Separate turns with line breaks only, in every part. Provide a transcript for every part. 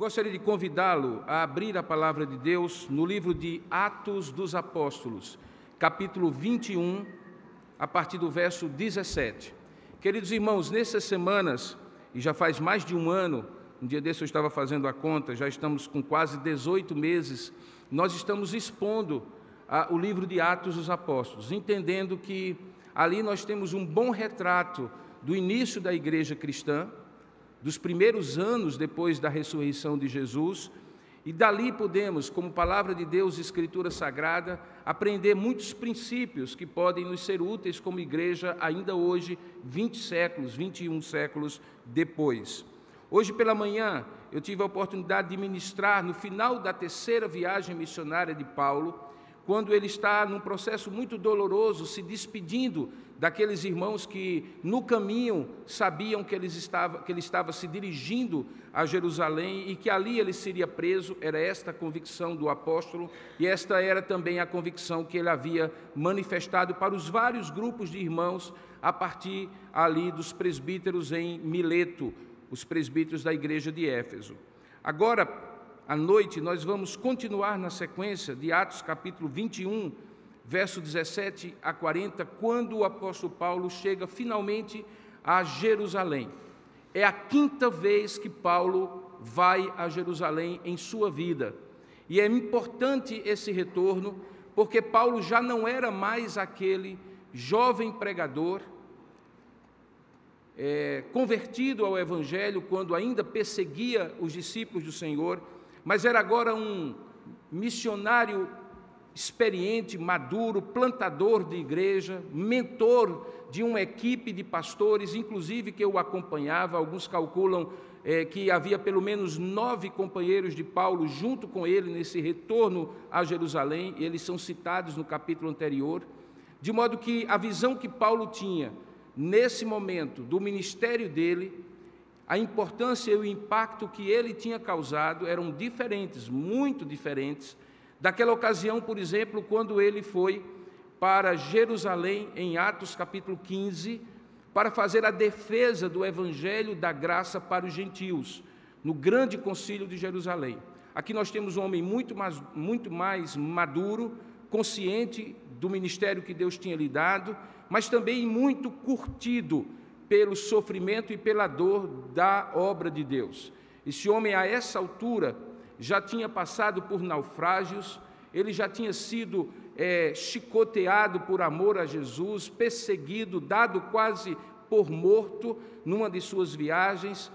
gostaria de convidá-lo a abrir a palavra de Deus no livro de Atos dos Apóstolos, capítulo 21, a partir do verso 17. Queridos irmãos, nessas semanas, e já faz mais de um ano, um dia desse eu estava fazendo a conta, já estamos com quase 18 meses, nós estamos expondo o livro de Atos dos Apóstolos, entendendo que ali nós temos um bom retrato do início da igreja cristã, dos primeiros anos depois da ressurreição de Jesus, e dali podemos, como palavra de Deus, Escritura Sagrada, aprender muitos princípios que podem nos ser úteis como igreja ainda hoje, 20 séculos, 21 séculos depois. Hoje pela manhã eu tive a oportunidade de ministrar no final da terceira viagem missionária de Paulo, quando ele está num processo muito doloroso, se despedindo daqueles irmãos que no caminho sabiam que ele estava se dirigindo a Jerusalém e que ali ele seria preso. Era esta a convicção do apóstolo e esta era também a convicção que ele havia manifestado para os vários grupos de irmãos a partir ali dos presbíteros em Mileto, os presbíteros da igreja de Éfeso. Agora, à noite, nós vamos continuar na sequência de Atos capítulo 21, verso 17 a 40, quando o apóstolo Paulo chega finalmente a Jerusalém. É a quinta vez que Paulo vai a Jerusalém em sua vida. E é importante esse retorno, porque Paulo já não era mais aquele jovem pregador, convertido ao Evangelho quando ainda perseguia os discípulos do Senhor, mas era agora um missionário experiente, maduro, plantador de igreja, mentor de uma equipe de pastores, inclusive que o acompanhava. Alguns calculam que havia pelo menos 9 companheiros de Paulo junto com ele nesse retorno a Jerusalém, e eles são citados no capítulo anterior, de modo que a visão que Paulo tinha nesse momento do ministério dele, a importância e o impacto que ele tinha causado eram diferentes, muito diferentes, daquela ocasião, por exemplo, quando ele foi para Jerusalém, em Atos capítulo 15, para fazer a defesa do Evangelho da graça para os gentios, no grande concílio de Jerusalém. Aqui nós temos um homem muito mais maduro, consciente do ministério que Deus tinha lhe dado, mas também muito curtido pelo sofrimento e pela dor da obra de Deus. Esse homem, a essa altura, já tinha passado por naufrágios, ele já tinha sido chicoteado por amor a Jesus, perseguido, dado quase por morto numa de suas viagens,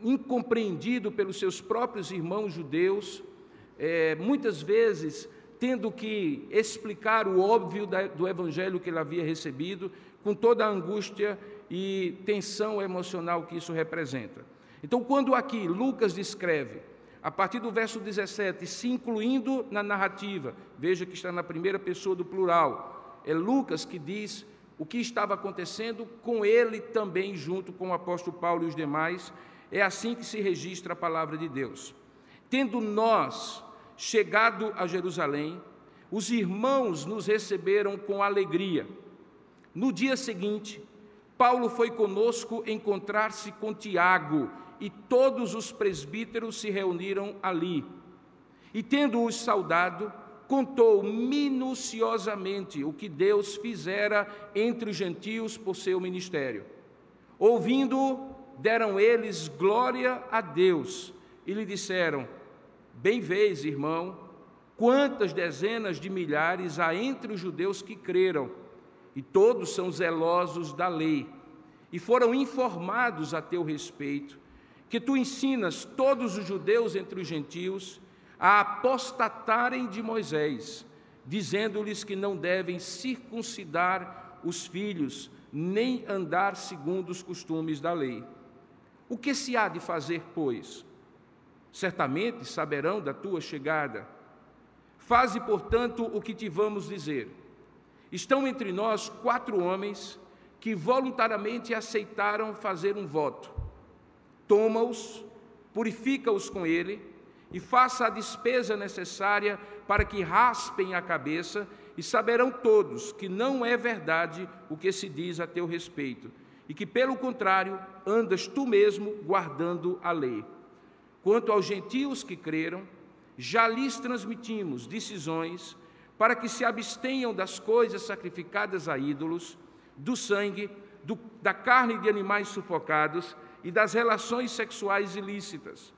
incompreendido pelos seus próprios irmãos judeus, muitas vezes tendo que explicar o óbvio do evangelho que ele havia recebido, com toda a angústia e tensão emocional que isso representa. Então, quando aqui Lucas descreve, a partir do verso 17, se incluindo na narrativa, veja que está na primeira pessoa do plural, é Lucas que diz o que estava acontecendo com ele também, junto com o apóstolo Paulo e os demais. É assim que se registra a palavra de Deus. Tendo nós chegado a Jerusalém, os irmãos nos receberam com alegria. No dia seguinte, Paulo foi conosco encontrar-se com Tiago, e todos os presbíteros se reuniram ali. E tendo-os saudado, contou minuciosamente o que Deus fizera entre os gentios por seu ministério. Ouvindo, deram eles glória a Deus, e lhe disseram: bem vês, irmão, quantas dezenas de milhares há entre os judeus que creram, e todos são zelosos da lei, e foram informados a teu respeito, que tu ensinas todos os judeus entre os gentios a apostatarem de Moisés, dizendo-lhes que não devem circuncidar os filhos, nem andar segundo os costumes da lei. O que se há de fazer, pois? Certamente saberão da tua chegada. Faze, portanto, o que te vamos dizer. Estão entre nós 4 homens que voluntariamente aceitaram fazer um voto. Toma-os, purifica-os com ele e faça a despesa necessária para que raspem a cabeça, e saberão todos que não é verdade o que se diz a teu respeito, e que, pelo contrário, andas tu mesmo guardando a lei. Quanto aos gentios que creram, já lhes transmitimos decisões para que se abstenham das coisas sacrificadas a ídolos, do sangue, da carne de animais sufocados e das relações sexuais ilícitas.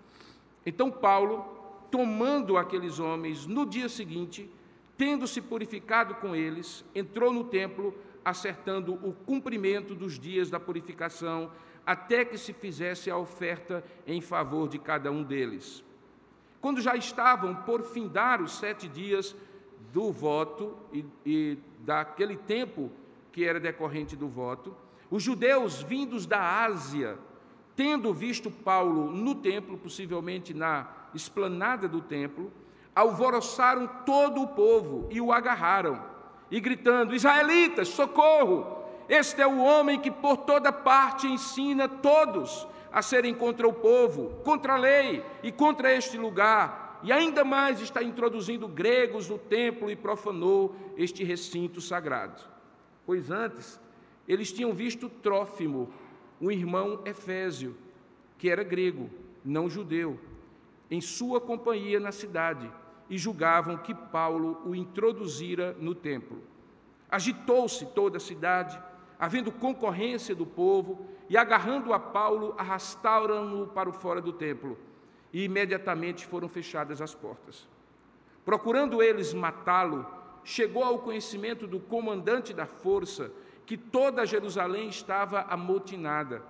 Então Paulo, tomando aqueles homens no dia seguinte, tendo-se purificado com eles, entrou no templo, acertando o cumprimento dos dias da purificação, até que se fizesse a oferta em favor de cada um deles. Quando já estavam por findar os 7 dias do voto e daquele tempo que era decorrente do voto, os judeus vindos da Ásia, tendo visto Paulo no templo, possivelmente na esplanada do templo, alvoroçaram todo o povo e o agarraram, e gritando: israelitas, socorro! Este é o homem que por toda parte ensina todos a serem contra o povo, contra a lei e contra este lugar, e ainda mais está introduzindo gregos no templo e profanou este recinto sagrado. Pois antes eles tinham visto Trófimo, um irmão efésio, que era grego, não judeu, em sua companhia na cidade, e julgavam que Paulo o introduzira no templo. Agitou-se toda a cidade, havendo concorrência do povo, e agarrando a Paulo, arrastaram-no para o fora do templo, e imediatamente foram fechadas as portas. Procurando eles matá-lo, chegou ao conhecimento do comandante da força que toda Jerusalém estava amotinada.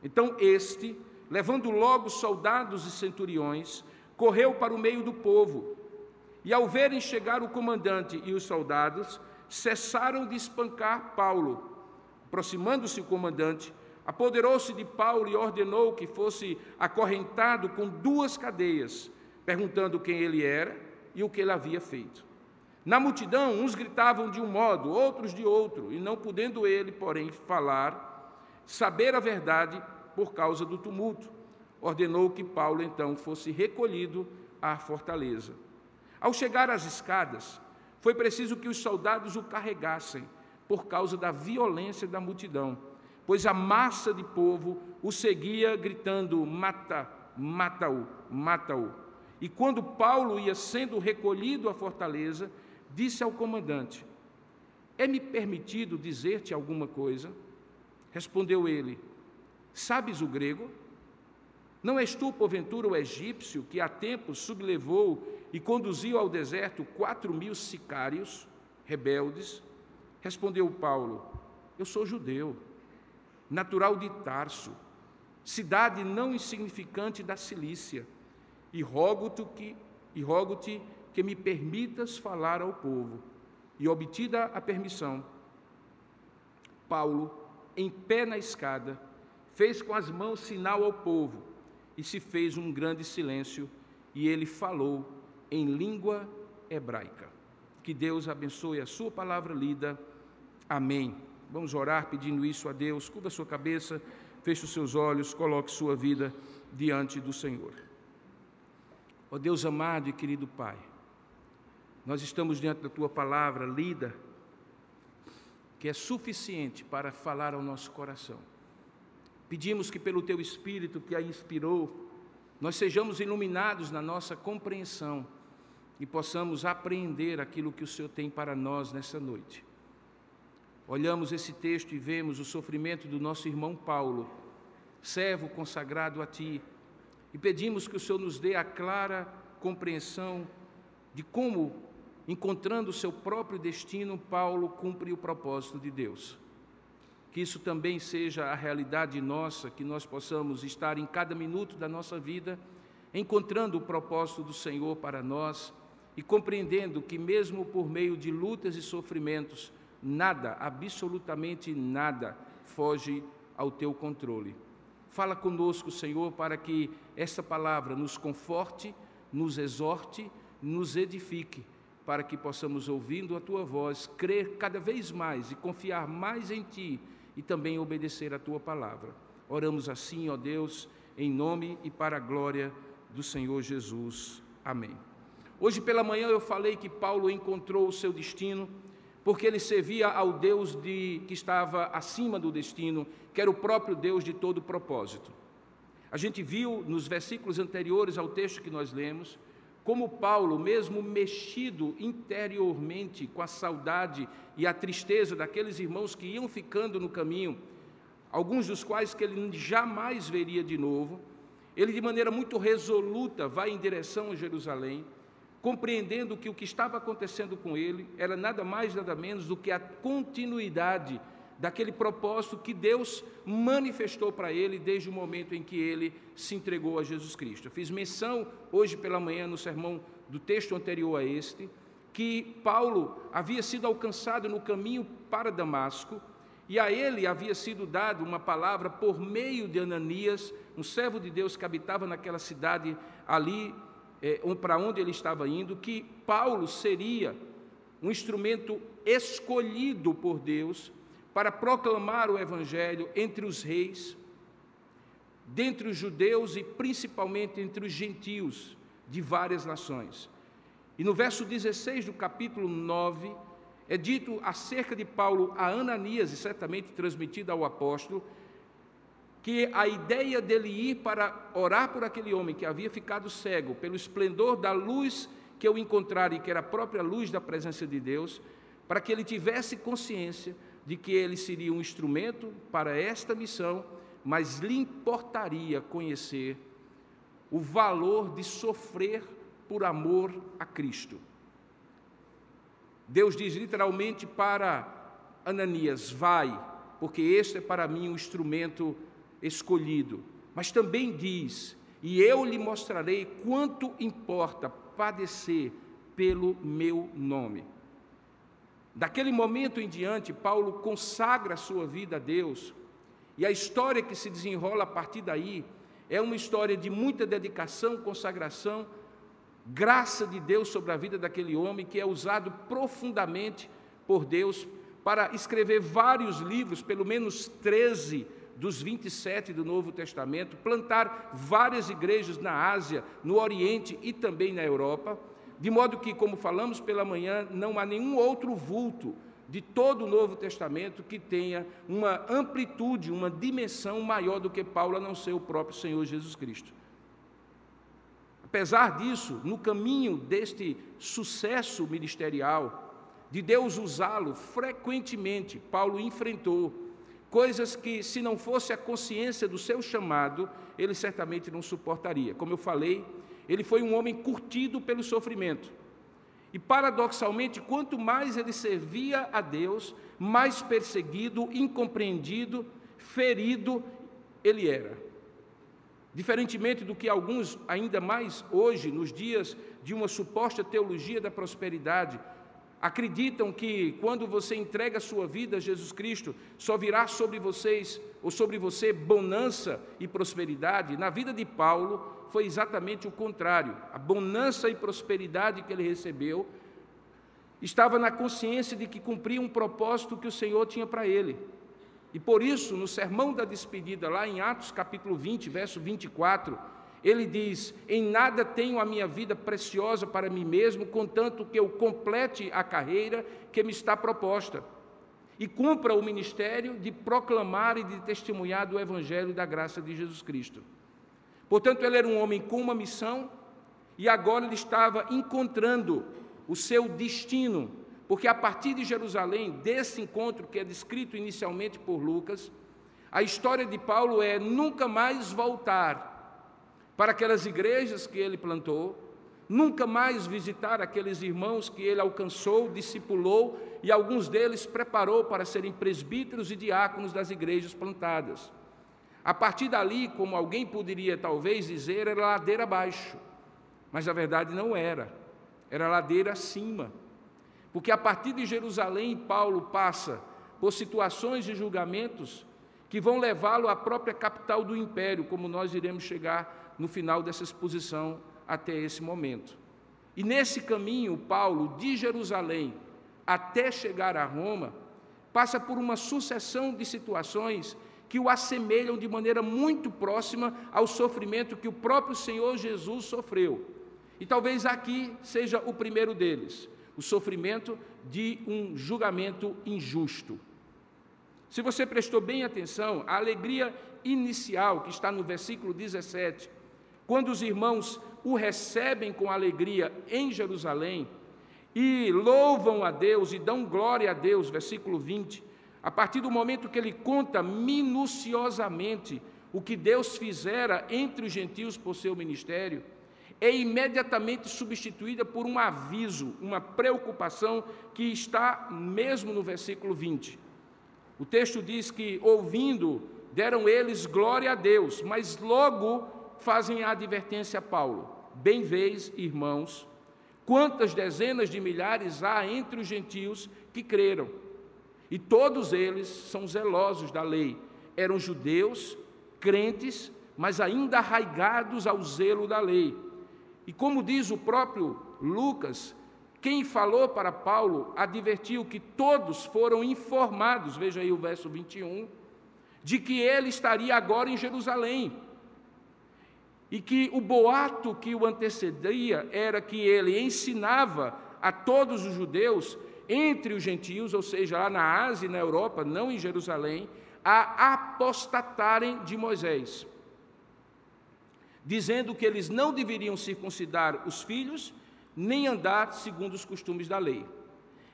Então este, levando logo soldados e centuriões, correu para o meio do povo, e ao verem chegar o comandante e os soldados, cessaram de espancar Paulo. Aproximando-se o comandante, apoderou-se de Paulo e ordenou que fosse acorrentado com 2 cadeias, perguntando quem ele era e o que ele havia feito. Na multidão, uns gritavam de um modo, outros de outro, e não podendo ele, porém, saber a verdade por causa do tumulto, ordenou que Paulo, então, fosse recolhido à fortaleza. Ao chegar às escadas, foi preciso que os soldados o carregassem, por causa da violência da multidão, pois a massa de povo o seguia gritando: mata-o, mata-o. E quando Paulo ia sendo recolhido à fortaleza, disse ao comandante: é-me permitido dizer-te alguma coisa? Respondeu ele: sabes o grego? Não és tu, porventura, o egípcio que há tempo sublevou e conduziu ao deserto 4.000 sicários rebeldes? Respondeu Paulo: eu sou judeu, natural de Tarso, cidade não insignificante da Cilícia, e rogo-te que me permitas falar ao povo. E obtida a permissão, Paulo, em pé na escada, fez com as mãos sinal ao povo, e se fez um grande silêncio, e ele falou em língua hebraica. Que Deus abençoe a sua palavra lida. Amém. Vamos orar pedindo isso a Deus. Curva a sua cabeça, feche os seus olhos, coloque sua vida diante do Senhor. Ó Deus amado e querido Pai, nós estamos diante da Tua palavra lida, que é suficiente para falar ao nosso coração. Pedimos que pelo Teu Espírito que a inspirou, nós sejamos iluminados na nossa compreensão e possamos apreender aquilo que o Senhor tem para nós nessa noite. Olhamos esse texto e vemos o sofrimento do nosso irmão Paulo, servo consagrado a Ti, e pedimos que o Senhor nos dê a clara compreensão de como, encontrando o seu próprio destino, Paulo cumpre o propósito de Deus. Que isso também seja a realidade nossa, que nós possamos estar em cada minuto da nossa vida, encontrando o propósito do Senhor para nós e compreendendo que mesmo por meio de lutas e sofrimentos, nada, absolutamente nada, foge ao Teu controle. Fala conosco, Senhor, para que essa palavra nos conforte, nos exorte, nos edifique, para que possamos, ouvindo a Tua voz, crer cada vez mais e confiar mais em Ti e também obedecer a Tua palavra. Oramos assim, ó Deus, em nome e para a glória do Senhor Jesus. Amém. Hoje pela manhã eu falei que Paulo encontrou o seu destino, porque ele servia ao Deus que estava acima do destino, que era o próprio Deus de todo propósito. A gente viu nos versículos anteriores ao texto que nós lemos, como Paulo, mesmo mexido interiormente com a saudade e a tristeza daqueles irmãos que iam ficando no caminho, alguns dos quais que ele jamais veria de novo, ele de maneira muito resoluta vai em direção a Jerusalém, compreendendo que o que estava acontecendo com ele era nada mais, nada menos do que a continuidade daquele propósito que Deus manifestou para ele desde o momento em que ele se entregou a Jesus Cristo. Eu fiz menção hoje pela manhã no sermão do texto anterior a este, que Paulo havia sido alcançado no caminho para Damasco, e a ele havia sido dado uma palavra por meio de Ananias, um servo de Deus que habitava naquela cidade ali, para onde ele estava indo, que Paulo seria um instrumento escolhido por Deus para proclamar o Evangelho entre os reis, dentre os judeus e principalmente entre os gentios de várias nações. E no verso 16 do capítulo 9, é dito acerca de Paulo a Ananias, e certamente transmitido ao apóstolo, que a ideia dele ir para orar por aquele homem que havia ficado cego, pelo esplendor da luz que eu encontrara, e que era a própria luz da presença de Deus, para que ele tivesse consciência de que ele seria um instrumento para esta missão, mas lhe importaria conhecer o valor de sofrer por amor a Cristo. Deus diz literalmente para Ananias: vai, porque este é para mim um instrumento escolhido. Mas também diz: e eu lhe mostrarei quanto importa padecer pelo meu nome. Daquele momento em diante, Paulo consagra a sua vida a Deus, e a história que se desenrola a partir daí é uma história de muita dedicação, consagração, graça de Deus sobre a vida daquele homem, que é usado profundamente por Deus para escrever vários livros, pelo menos 13 dos 27 do Novo Testamento, plantar várias igrejas na Ásia, no Oriente e também na Europa, de modo que, como falamos pela manhã, não há nenhum outro vulto de todo o Novo Testamento que tenha uma amplitude, uma dimensão maior do que Paulo, a não ser o próprio Senhor Jesus Cristo. Apesar disso, no caminho deste sucesso ministerial, de Deus usá-lo frequentemente, Paulo enfrentou coisas que, se não fosse a consciência do seu chamado, ele certamente não suportaria. Como eu falei, ele foi um homem curtido pelo sofrimento. E, paradoxalmente, quanto mais ele servia a Deus, mais perseguido, incompreendido, ferido ele era. Diferentemente do que alguns, ainda mais hoje, nos dias de uma suposta teologia da prosperidade, acreditam que quando você entrega a sua vida a Jesus Cristo, só virá sobre vocês ou sobre você bonança e prosperidade. Na vida de Paulo foi exatamente o contrário. A bonança e prosperidade que ele recebeu estava na consciência de que cumpria um propósito que o Senhor tinha para ele. E por isso, no sermão da despedida, lá em Atos capítulo 20, verso 24, ele diz: em nada tenho a minha vida preciosa para mim mesmo, contanto que eu complete a carreira que me está proposta e cumpra o ministério de proclamar e de testemunhar do Evangelho da graça de Jesus Cristo. Portanto, ele era um homem com uma missão, e agora ele estava encontrando o seu destino, porque a partir de Jerusalém, desse encontro que é descrito inicialmente por Lucas, a história de Paulo é nunca mais voltar para aquelas igrejas que ele plantou, nunca mais visitar aqueles irmãos que ele alcançou, discipulou, e alguns deles preparou para serem presbíteros e diáconos das igrejas plantadas. A partir dali, como alguém poderia talvez dizer, era ladeira abaixo, mas na verdade não era, era ladeira acima, porque a partir de Jerusalém, Paulo passa por situações de julgamentos que vão levá-lo à própria capital do império, como nós iremos chegar no final dessa exposição até esse momento. E nesse caminho, Paulo, de Jerusalém até chegar a Roma, passa por uma sucessão de situações que o assemelham de maneira muito próxima ao sofrimento que o próprio Senhor Jesus sofreu. E talvez aqui seja o primeiro deles, o sofrimento de um julgamento injusto. Se você prestou bem atenção, a alegria inicial, que está no versículo 17, quando os irmãos o recebem com alegria em Jerusalém e louvam a Deus e dão glória a Deus, versículo 20, a partir do momento que ele conta minuciosamente o que Deus fizera entre os gentios por seu ministério, é imediatamente substituída por um aviso, uma preocupação que está mesmo no versículo 20. O texto diz que, ouvindo, deram eles glória a Deus, mas logo fazem a advertência a Paulo: bem vês, irmãos, quantas dezenas de milhares há entre os gentios que creram, e todos eles são zelosos da lei, eram judeus, crentes, mas ainda arraigados ao zelo da lei. E como diz o próprio Lucas, quem falou para Paulo advertiu que todos foram informados, veja aí o verso 21, de que ele estaria agora em Jerusalém, e que o boato que o antecedia era que ele ensinava a todos os judeus entre os gentios, ou seja, lá na Ásia e na Europa, não em Jerusalém, a apostatarem de Moisés, dizendo que eles não deveriam circuncidar os filhos, nem andar segundo os costumes da lei.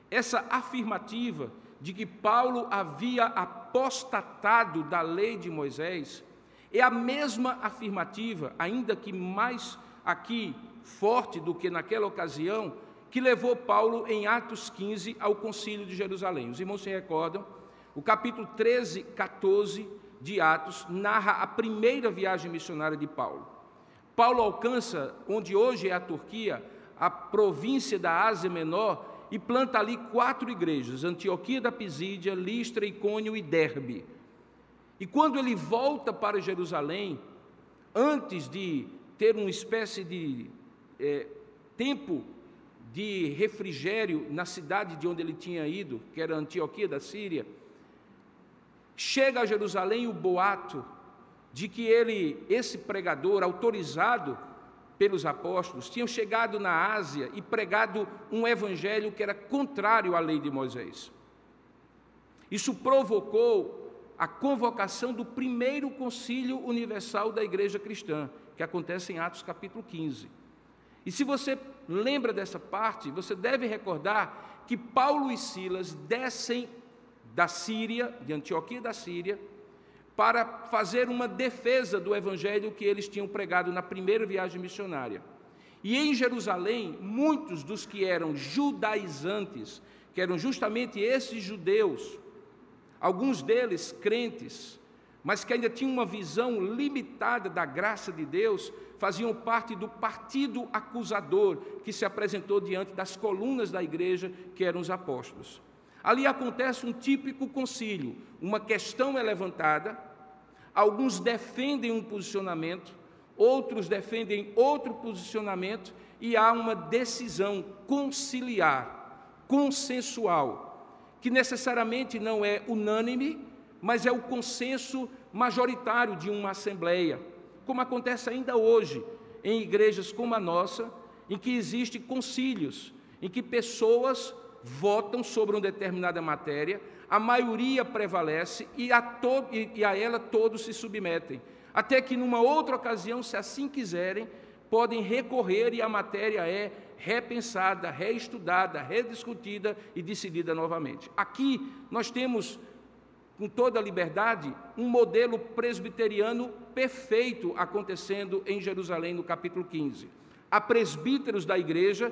Essa afirmativa de que Paulo havia apostatado da lei de Moisés é a mesma afirmativa, ainda que mais aqui forte do que naquela ocasião, que levou Paulo em Atos 15 ao concílio de Jerusalém. Os irmãos se recordam, o capítulo 13, 14 de Atos narra a primeira viagem missionária de Paulo. Paulo alcança, onde hoje é a Turquia, a província da Ásia Menor, e planta ali 4 igrejas: Antioquia da Pisídia, Listra, Icônio e Derbe. E quando ele volta para Jerusalém, antes de ter uma espécie de tempo de refrigério na cidade de onde ele tinha ido, que era Antioquia da Síria, chega a Jerusalém o boato de que esse pregador, autorizado pelos apóstolos, tinha chegado na Ásia e pregado um evangelho que era contrário à lei de Moisés. Isso provocou a convocação do primeiro concílio universal da igreja cristã, que acontece em Atos capítulo 15. E se você lembra dessa parte, você deve recordar que Paulo e Silas descem da Síria, de Antioquia da Síria, para fazer uma defesa do evangelho que eles tinham pregado na primeira viagem missionária. E em Jerusalém, muitos dos que eram judaizantes, que eram justamente esses judeus, alguns deles crentes, mas que ainda tinham uma visão limitada da graça de Deus, faziam parte do partido acusador que se apresentou diante das colunas da igreja, que eram os apóstolos. Ali acontece um típico concílio, uma questão é levantada, alguns defendem um posicionamento, outros defendem outro posicionamento, e há uma decisão conciliar, consensual, que necessariamente não é unânime, mas é o consenso majoritário de uma assembleia, como acontece ainda hoje em igrejas como a nossa, em que existem concílios, em que pessoas votam sobre uma determinada matéria, a maioria prevalece e a ela todos se submetem, até que numa outra ocasião, se assim quiserem, podem recorrer e a matéria é repensada, reestudada, rediscutida e decidida novamente. Aqui nós temos, com toda a liberdade, um modelo presbiteriano perfeito acontecendo em Jerusalém no capítulo 15. Há presbíteros da igreja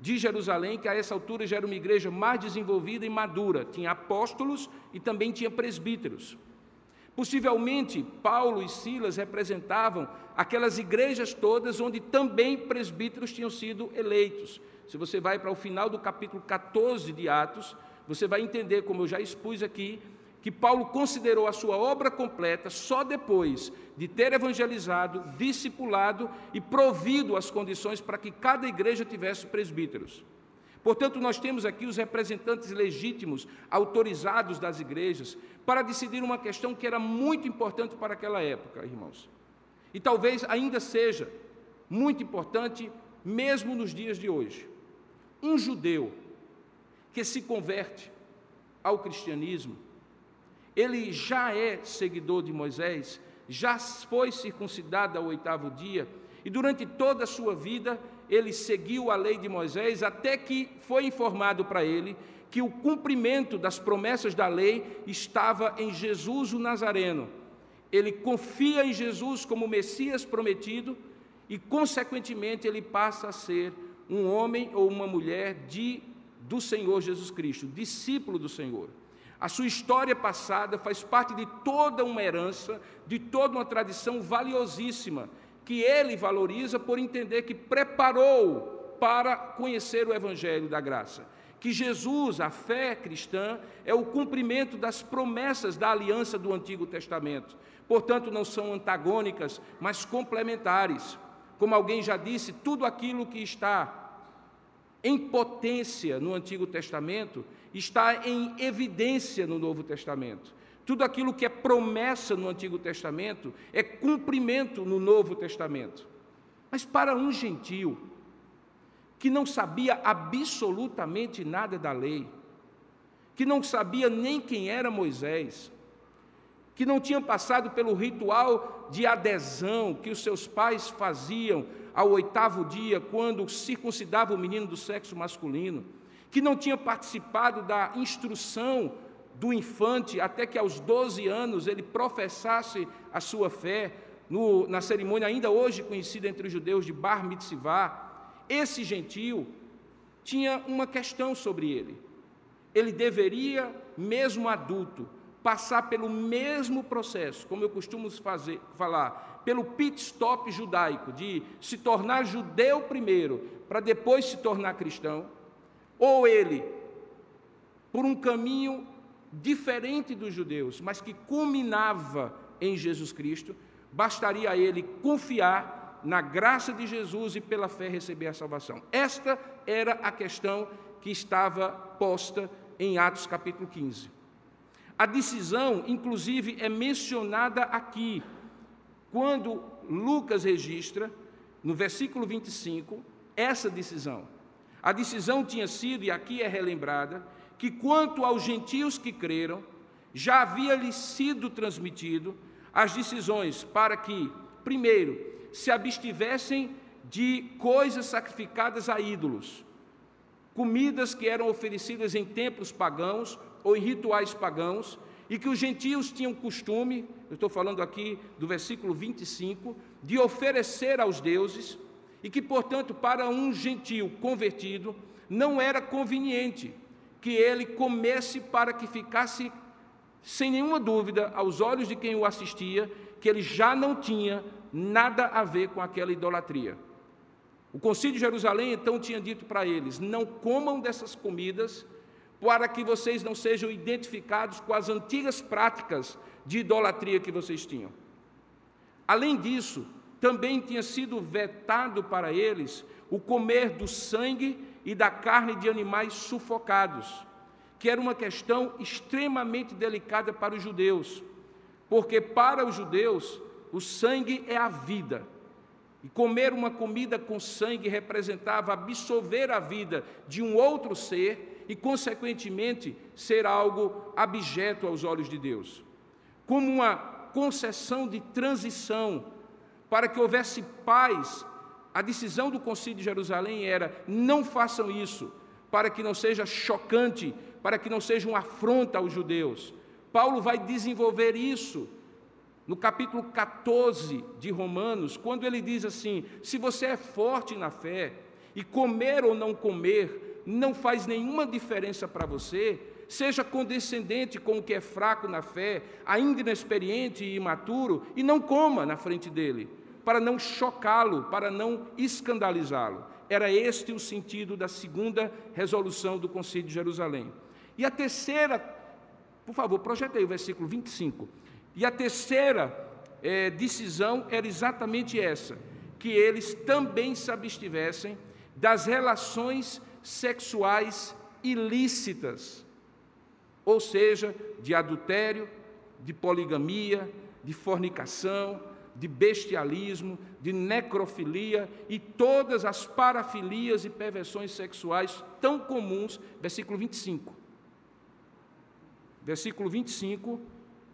de Jerusalém, que a essa altura já era uma igreja mais desenvolvida e madura, tinha apóstolos e também tinha presbíteros. Possivelmente, Paulo e Silas representavam aquelas igrejas todas onde também presbíteros tinham sido eleitos. Se você vai para o final do capítulo 14 de Atos, você vai entender, como eu já expus aqui, que Paulo considerou a sua obra completa só depois de ter evangelizado, discipulado e provido as condições para que cada igreja tivesse presbíteros. Portanto, nós temos aqui os representantes legítimos, autorizados das igrejas, para decidir uma questão que era muito importante para aquela época, irmãos. E talvez ainda seja muito importante, mesmo nos dias de hoje. Um judeu que se converte ao cristianismo, ele já é seguidor de Moisés, já foi circuncidado ao 8º dia, e durante toda a sua vida ele seguiu a lei de Moisés, até que foi informado para ele que o cumprimento das promessas da lei estava em Jesus o Nazareno. Ele confia em Jesus como o Messias prometido e, consequentemente, ele passa a ser um homem ou uma mulher do Senhor Jesus Cristo, discípulo do Senhor. A sua história passada faz parte de toda uma herança, de toda uma tradição valiosíssima, que ele valoriza por entender que preparou para conhecer o Evangelho da graça. Que Jesus, a fé cristã, é o cumprimento das promessas da aliança do Antigo Testamento. Portanto, não são antagônicas, mas complementares. Como alguém já disse, tudo aquilo que está em potência no Antigo Testamento está em evidência no Novo Testamento. Tudo aquilo que é promessa no Antigo Testamento é cumprimento no Novo Testamento. Mas para um gentio que não sabia absolutamente nada da lei, que não sabia nem quem era Moisés, que não tinha passado pelo ritual de adesão que os seus pais faziam ao 8º dia, quando circuncidava o menino do sexo masculino, que não tinha participado da instrução do infante até que aos 12 anos ele professasse a sua fé, na cerimônia ainda hoje conhecida entre os judeus de Bar Mitzvah. Esse gentio tinha uma questão sobre ele. Ele deveria, mesmo adulto, passar pelo mesmo processo, como eu costumo falar, pelo pit stop judaico, de se tornar judeu primeiro, para depois se tornar cristão, ou ele, por um caminho diferente dos judeus, mas que culminava em Jesus Cristo, bastaria a ele confiar na graça de Jesus e pela fé receber a salvação. Esta era a questão que estava posta em Atos capítulo 15. A decisão, inclusive, é mencionada aqui, quando Lucas registra, no versículo 25, essa decisão. A decisão tinha sido, e aqui é relembrada, que quanto aos gentios que creram, já havia-lhes sido transmitido as decisões para que, primeiro, se abstivessem de coisas sacrificadas a ídolos, comidas que eram oferecidas em templos pagãos ou em rituais pagãos, e que os gentios tinham costume, eu estou falando aqui do versículo 25, de oferecer aos deuses, e que, portanto, para um gentio convertido, não era conveniente que ele comesse para que ficasse, sem nenhuma dúvida, aos olhos de quem o assistia, que ele já não tinha nada a ver com aquela idolatria. O Concílio de Jerusalém, então, tinha dito para eles: não comam dessas comidas, para que vocês não sejam identificados com as antigas práticas de idolatria que vocês tinham. Além disso, também tinha sido vetado para eles o comer do sangue e da carne de animais sufocados, que era uma questão extremamente delicada para os judeus, porque para os judeus o sangue é a vida, e comer uma comida com sangue representava absolver a vida de um outro ser e, consequentemente, ser algo abjeto aos olhos de Deus. Como uma concessão de transição para que houvesse paz, a decisão do Concílio de Jerusalém era: não façam isso, para que não seja chocante, para que não seja uma afronta aos judeus. Paulo vai desenvolver isso no capítulo 14 de Romanos, quando ele diz assim: se você é forte na fé, e comer ou não comer não faz nenhuma diferença para você, seja condescendente com o que é fraco na fé, ainda inexperiente e imaturo, e não coma na frente dele, para não chocá-lo, para não escandalizá-lo. Era este o sentido da segunda resolução do Concílio de Jerusalém. E a terceira, por favor, projeta aí o versículo 25. E a terceira decisão era exatamente essa: que eles também se abstivessem das relações sexuais ilícitas, ou seja, de adultério, de poligamia, de fornicação, de bestialismo, de necrofilia e todas as parafilias e perversões sexuais tão comuns. Versículo 25. Versículo 25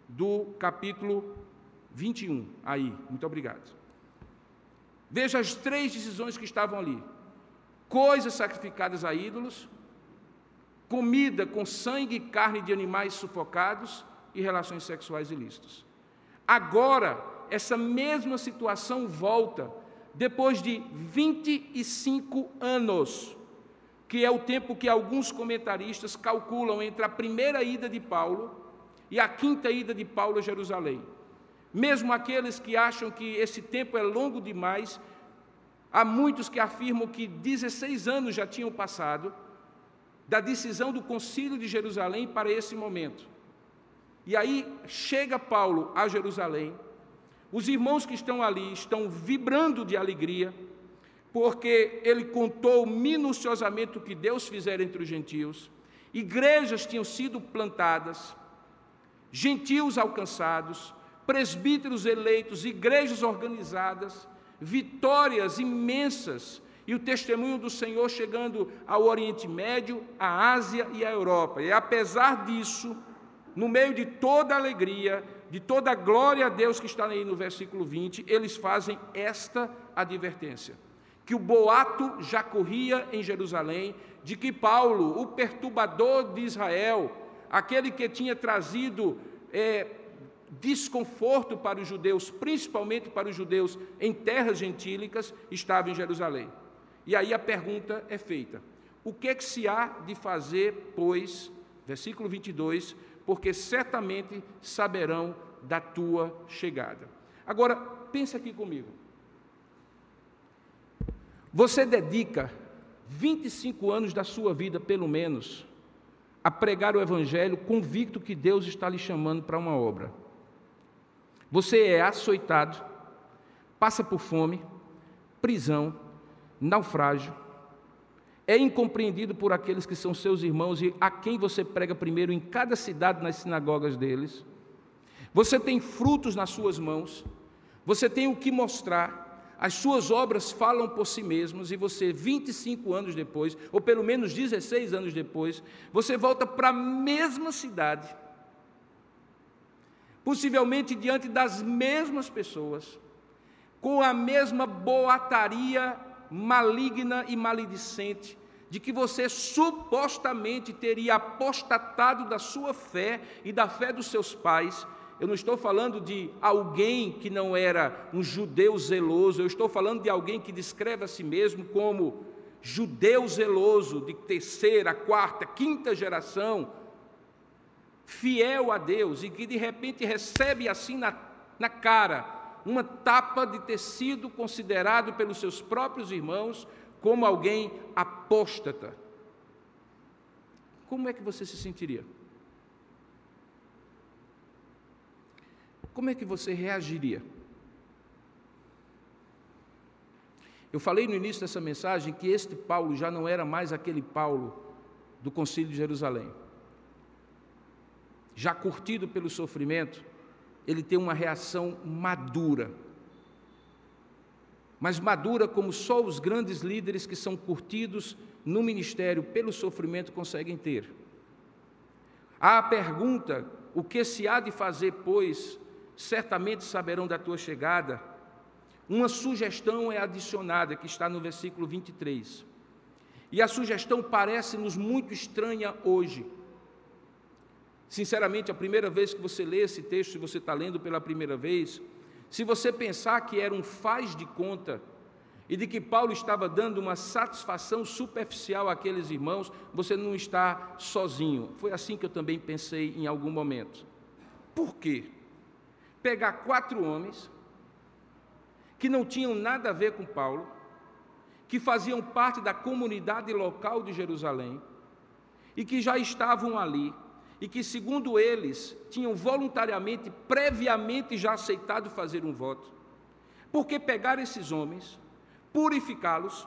do capítulo 21. Aí, muito obrigado. Veja as 3 decisões que estavam ali: coisas sacrificadas a ídolos, comida com sangue e carne de animais sufocados e relações sexuais ilícitas. Agora, essa mesma situação volta depois de 25 anos, que é o tempo que alguns comentaristas calculam entre a primeira ida de Paulo e a 5ª ida de Paulo a Jerusalém. Mesmo aqueles que acham que esse tempo é longo demais, há muitos que afirmam que 16 anos já tinham passado da decisão do Concílio de Jerusalém para esse momento. E aí chega Paulo a Jerusalém, os irmãos que estão ali estão vibrando de alegria, porque ele contou minuciosamente o que Deus fizera entre os gentios, igrejas tinham sido plantadas, gentios alcançados, presbíteros eleitos, igrejas organizadas, vitórias imensas, e o testemunho do Senhor chegando ao Oriente Médio, à Ásia e à Europa. E apesar disso, no meio de toda a alegria, de toda a glória a Deus que está aí no versículo 20, eles fazem esta advertência: que o boato já corria em Jerusalém, de que Paulo, o perturbador de Israel, aquele que tinha trazido desconforto para os judeus, principalmente para os judeus em terras gentílicas, estava em Jerusalém. E aí a pergunta é feita: o que é que se há de fazer, pois, versículo 22, porque certamente saberão da tua chegada. Agora, pensa aqui comigo. Você dedica 25 anos da sua vida, pelo menos, a pregar o Evangelho, convicto que Deus está lhe chamando para uma obra. Você é açoitado, passa por fome, prisão, naufrágio, é incompreendido por aqueles que são seus irmãos e a quem você prega primeiro em cada cidade, nas sinagogas deles. Você tem frutos nas suas mãos, você tem o que mostrar, as suas obras falam por si mesmas, e você, 25 anos depois, ou pelo menos 16 anos depois, você volta para a mesma cidade, possivelmente diante das mesmas pessoas, com a mesma boataria maligna e maledicente, de que você supostamente teria apostatado da sua fé e da fé dos seus pais. Eu não estou falando de alguém que não era um judeu zeloso, eu estou falando de alguém que descreve a si mesmo como judeu zeloso de 3ª, 4ª, 5ª geração, fiel a Deus, e que de repente recebe assim na cara uma tapa de ter sido considerado pelos seus próprios irmãos como alguém apóstata. Como é que você se sentiria? Como é que você reagiria? Eu falei no início dessa mensagem que este Paulo já não era mais aquele Paulo do Concílio de Jerusalém. Já curtido pelo sofrimento, ele tem uma reação madura. Mas madura como só os grandes líderes que são curtidos no ministério pelo sofrimento conseguem ter. Há a pergunta: o que se há de fazer, pois certamente saberão da tua chegada? Uma sugestão é adicionada, que está no versículo 23. E a sugestão parece-nos muito estranha hoje. Sinceramente, a primeira vez que você lê esse texto, se você está lendo pela primeira vez, se você pensar que era um faz de conta e de que Paulo estava dando uma satisfação superficial àqueles irmãos, você não está sozinho. Foi assim que eu também pensei em algum momento. Por quê? Pegar 4 homens que não tinham nada a ver com Paulo, que faziam parte da comunidade local de Jerusalém e que já estavam ali, e que, segundo eles, tinham voluntariamente, previamente já aceitado fazer um voto. Porque pegar esses homens, purificá-los,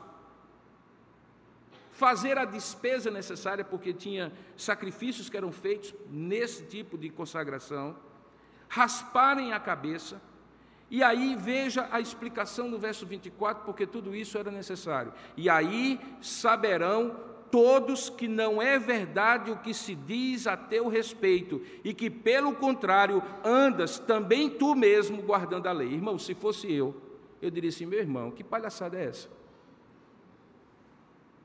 fazer a despesa necessária, porque tinha sacrifícios que eram feitos nesse tipo de consagração, rasparem a cabeça E aí veja a explicação no verso 24, porque tudo isso era necessário. E aí saberão todos que não é verdade o que se diz a teu respeito, e que, pelo contrário, andas também tu mesmo guardando a lei. Irmão, se fosse eu diria assim: meu irmão, que palhaçada é essa?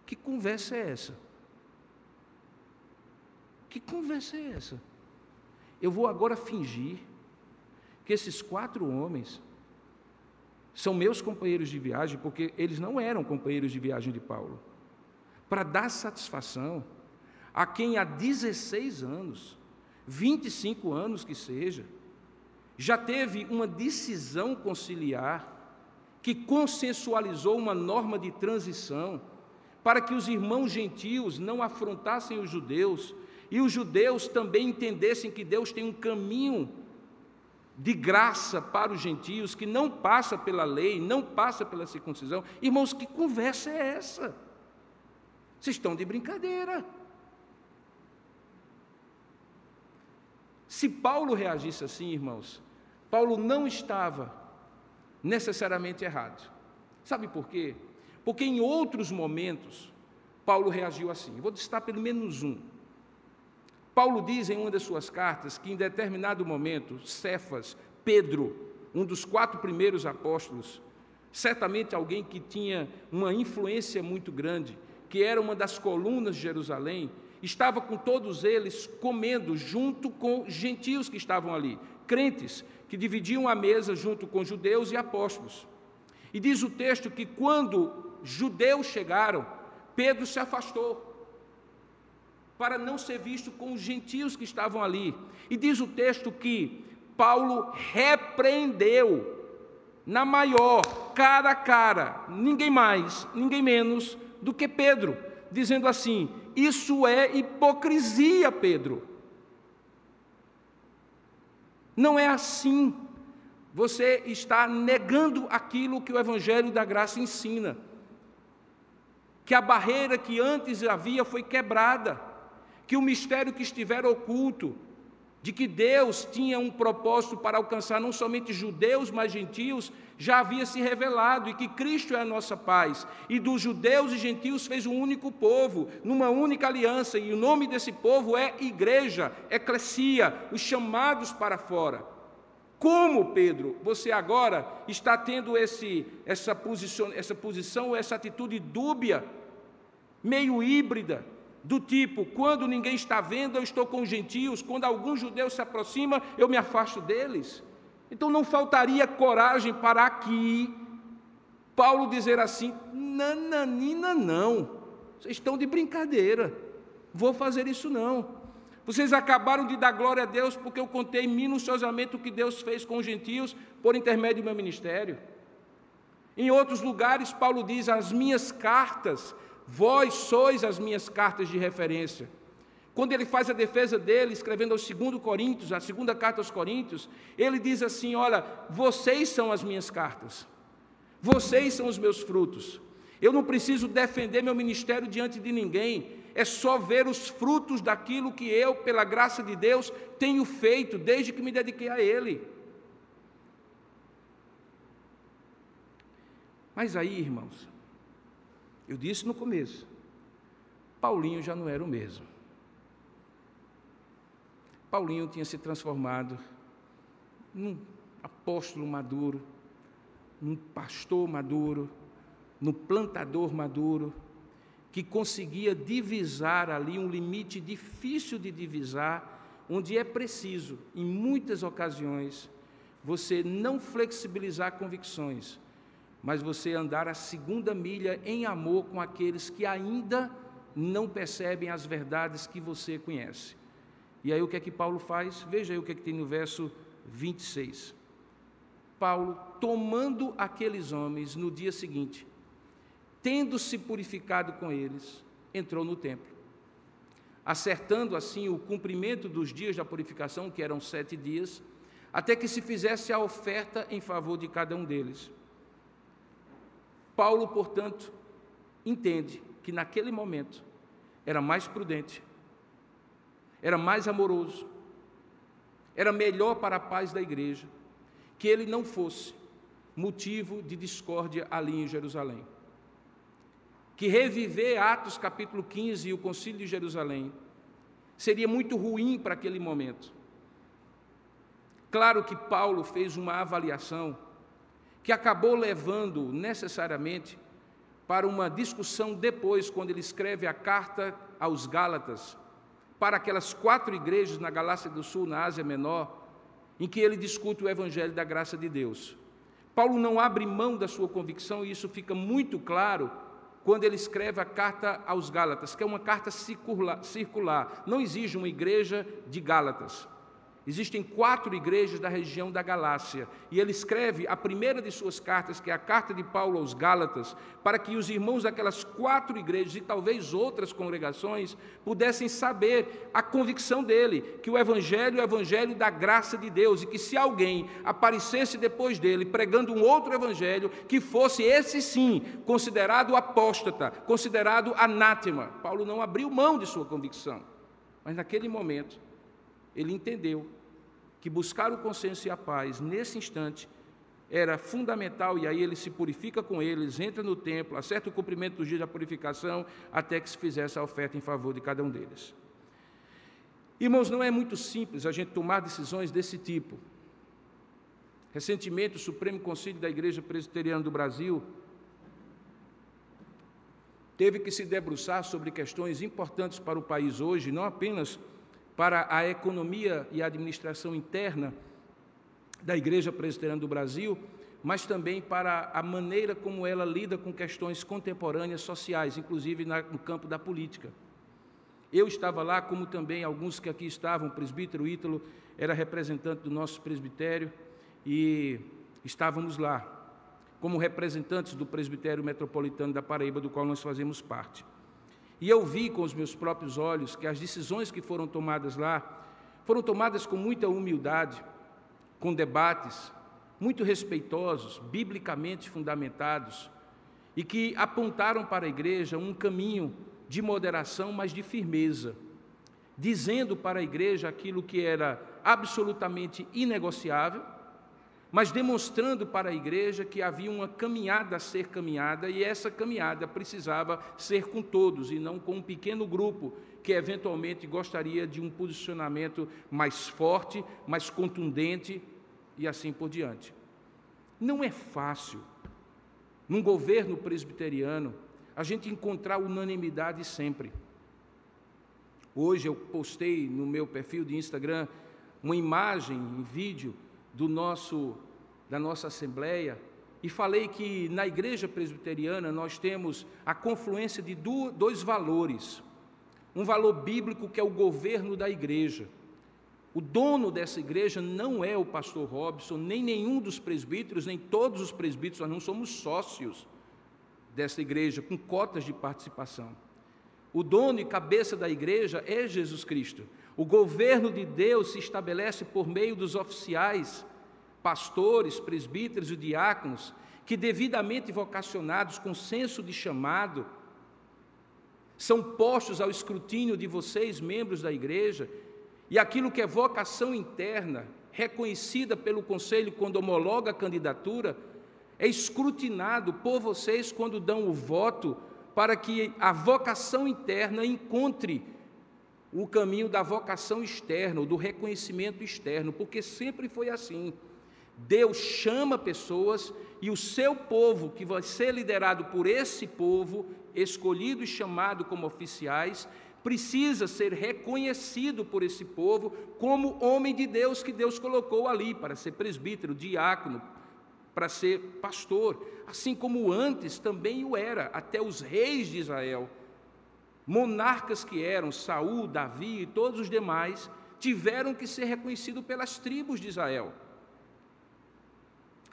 Que conversa é essa? Que conversa é essa? Eu vou agora fingir que esses 4 homens são meus companheiros de viagem, porque eles não eram companheiros de viagem de Paulo, para dar satisfação a quem há 16 anos, 25 anos que seja, já teve uma decisão conciliar, que consensualizou uma norma de transição, para que os irmãos gentios não afrontassem os judeus, e os judeus também entendessem que Deus tem um caminho de graça para os gentios, que não passa pela lei, não passa pela circuncisão. Irmãos, que conversa é essa? Vocês estão de brincadeira. Se Paulo reagisse assim, irmãos, Paulo não estava necessariamente errado. Sabe por quê? Porque em outros momentos, Paulo reagiu assim. Vou citar pelo menos um. Paulo diz em uma das suas cartas que em determinado momento, Cefas, Pedro, um dos 4 primeiros apóstolos, certamente alguém que tinha uma influência muito grande, que era uma das colunas de Jerusalém, estava com todos eles comendo junto com gentios que estavam ali, crentes que dividiam a mesa junto com judeus e apóstolos. E diz o texto que quando judeus chegaram, Pedro se afastou, para não ser visto com os gentios que estavam ali. E diz o texto que Paulo repreendeu, na maior, cara a cara, ninguém mais, ninguém menos do que Pedro, dizendo assim: isso é hipocrisia, Pedro. Não é assim. Você está negando aquilo que o Evangelho da Graça ensina, que a barreira que antes havia foi quebrada, que o mistério que estivera oculto, de que Deus tinha um propósito para alcançar não somente judeus, mas gentios, já havia se revelado, e que Cristo é a nossa paz, e dos judeus e gentios fez um único povo, numa única aliança, e o nome desse povo é igreja, eclesia, os chamados para fora. Como, Pedro, você agora está tendo essa posição, essa atitude dúbia, meio híbrida, do tipo, quando ninguém está vendo, eu estou com os gentios, quando algum judeu se aproxima, eu me afasto deles? Então não faltaria coragem para aqui Paulo dizer assim: nananina não, vocês estão de brincadeira, vou fazer isso não. Vocês acabaram de dar glória a Deus porque eu contei minuciosamente o que Deus fez com os gentios por intermédio do meu ministério. Em outros lugares, Paulo diz: as minhas cartas, vós sois as minhas cartas de referência. Quando ele faz a defesa dele, escrevendo aos 2 Coríntios, a segunda carta aos Coríntios, ele diz assim: olha, vocês são as minhas cartas, vocês são os meus frutos. Eu não preciso defender meu ministério diante de ninguém, é só ver os frutos daquilo que eu, pela graça de Deus, tenho feito desde que me dediquei a Ele. Mas aí, irmãos, eu disse no começo, Paulinho já não era o mesmo. Paulinho tinha se transformado num apóstolo maduro, num pastor maduro, num plantador maduro, que conseguia divisar ali um limite difícil de divisar, onde é preciso, em muitas ocasiões, você não flexibilizar convicções, mas você andar a 2ª milha em amor com aqueles que ainda não percebem as verdades que você conhece. E aí o que é que Paulo faz? Veja aí o que é que tem no verso 26. Paulo, tomando aqueles homens no dia seguinte, tendo-se purificado com eles, entrou no templo, acertando assim o cumprimento dos dias da purificação, que eram 7 dias, até que se fizesse a oferta em favor de cada um deles. Paulo, portanto, entende que naquele momento era mais prudente, era mais amoroso, era melhor para a paz da igreja, que ele não fosse motivo de discórdia ali em Jerusalém. Que reviver Atos capítulo 15 e o Concílio de Jerusalém seria muito ruim para aquele momento. Claro que Paulo fez uma avaliação que acabou levando necessariamente para uma discussão depois, quando ele escreve a carta aos Gálatas, para aquelas 4 igrejas na Galácia do Sul, na Ásia Menor, em que ele discute o Evangelho da graça de Deus. Paulo não abre mão da sua convicção, e isso fica muito claro quando ele escreve a carta aos Gálatas, que é uma carta circular. Não exige uma igreja de Gálatas. Existem 4 igrejas da região da Galácia, e ele escreve a primeira de suas cartas, que é a carta de Paulo aos Gálatas, para que os irmãos daquelas 4 igrejas, e talvez outras congregações, pudessem saber a convicção dele, que o Evangelho é o Evangelho da graça de Deus, e que se alguém aparecesse depois dele pregando um outro Evangelho, que fosse esse sim, considerado apóstata, considerado anátema. Paulo não abriu mão de sua convicção, mas naquele momento, ele entendeu que buscar o consenso e a paz, nesse instante, era fundamental, e aí ele se purifica com eles, entra no templo, acerta o cumprimento do dia da purificação, até que se fizesse a oferta em favor de cada um deles. Irmãos, não é muito simples a gente tomar decisões desse tipo. Recentemente, o Supremo Concílio da Igreja Presbiteriana do Brasil teve que se debruçar sobre questões importantes para o país hoje, não apenas para a economia e a administração interna da Igreja Presbiteriana do Brasil, mas também para a maneira como ela lida com questões contemporâneas sociais, inclusive no campo da política. Eu estava lá, como também alguns que aqui estavam, o presbítero Ítalo era representante do nosso presbitério, e estávamos lá, como representantes do presbitério metropolitano da Paraíba, do qual nós fazemos parte. E eu vi com os meus próprios olhos que as decisões que foram tomadas lá foram tomadas com muita humildade, com debates muito respeitosos, biblicamente fundamentados, e que apontaram para a igreja um caminho de moderação, mas de firmeza, dizendo para a igreja aquilo que era absolutamente inegociável, mas demonstrando para a igreja que havia uma caminhada a ser caminhada, e essa caminhada precisava ser com todos e não com um pequeno grupo que eventualmente gostaria de um posicionamento mais forte, mais contundente e assim por diante. Não é fácil, num governo presbiteriano, a gente encontrar unanimidade sempre. Hoje eu postei no meu perfil de Instagram uma imagem em vídeo da nossa Assembleia, e falei que na Igreja Presbiteriana nós temos a confluência de 2 valores. Um valor bíblico, que é o governo da igreja. O dono dessa igreja não é o pastor Robson, nem nenhum dos presbíteros, nem todos os presbíteros, nós não somos sócios dessa igreja, com cotas de participação. O dono e cabeça da igreja é Jesus Cristo. O governo de Deus se estabelece por meio dos oficiais, pastores, presbíteros e diáconos, que devidamente vocacionados, com senso de chamado, são postos ao escrutínio de vocês, membros da igreja, e aquilo que é vocação interna, reconhecida pelo conselho quando homologa a candidatura, é escrutinado por vocês quando dão o voto, para que a vocação interna encontre o caminho da vocação externa, do reconhecimento externo, porque sempre foi assim. Deus chama pessoas, e o seu povo, que vai ser liderado por esse povo, escolhido e chamado como oficiais, precisa ser reconhecido por esse povo como homem de Deus, que Deus colocou ali para ser presbítero, diácono, para ser pastor, assim como antes também o era, até os reis de Israel. Monarcas que eram, Saul, Davi e todos os demais, tiveram que ser reconhecidos pelas tribos de Israel.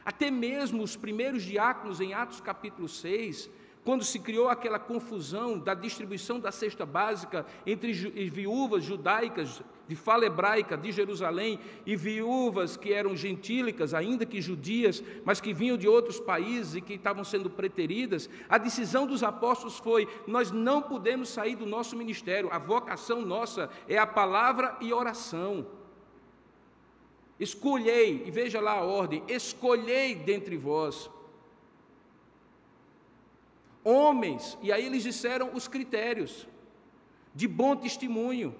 Até mesmo os primeiros diáconos, em Atos capítulo 6, quando se criou aquela confusão da distribuição da cesta básica entre viúvas judaicas de fala hebraica de Jerusalém e viúvas que eram gentílicas, ainda que judias, mas que vinham de outros países e que estavam sendo preteridas, a decisão dos apóstolos foi: nós não podemos sair do nosso ministério, a vocação nossa é a palavra e oração. Escolhei, e veja lá a ordem, escolhei dentre vós homens, e aí eles disseram os critérios, de bom testemunho,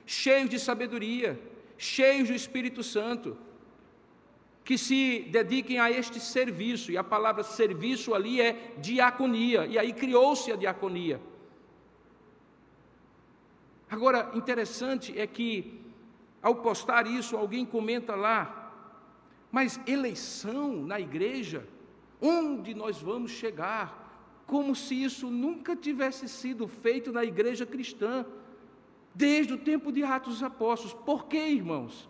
cheios de sabedoria, cheios do Espírito Santo, que se dediquem a este serviço, e a palavra serviço ali é diaconia, e aí criou-se a diaconia. Agora, interessante é que, ao postar isso, alguém comenta lá, mas eleição na igreja, onde nós vamos chegar? Como se isso nunca tivesse sido feito na igreja cristã, desde o tempo de Atos dos Apóstolos. Por quê, irmãos?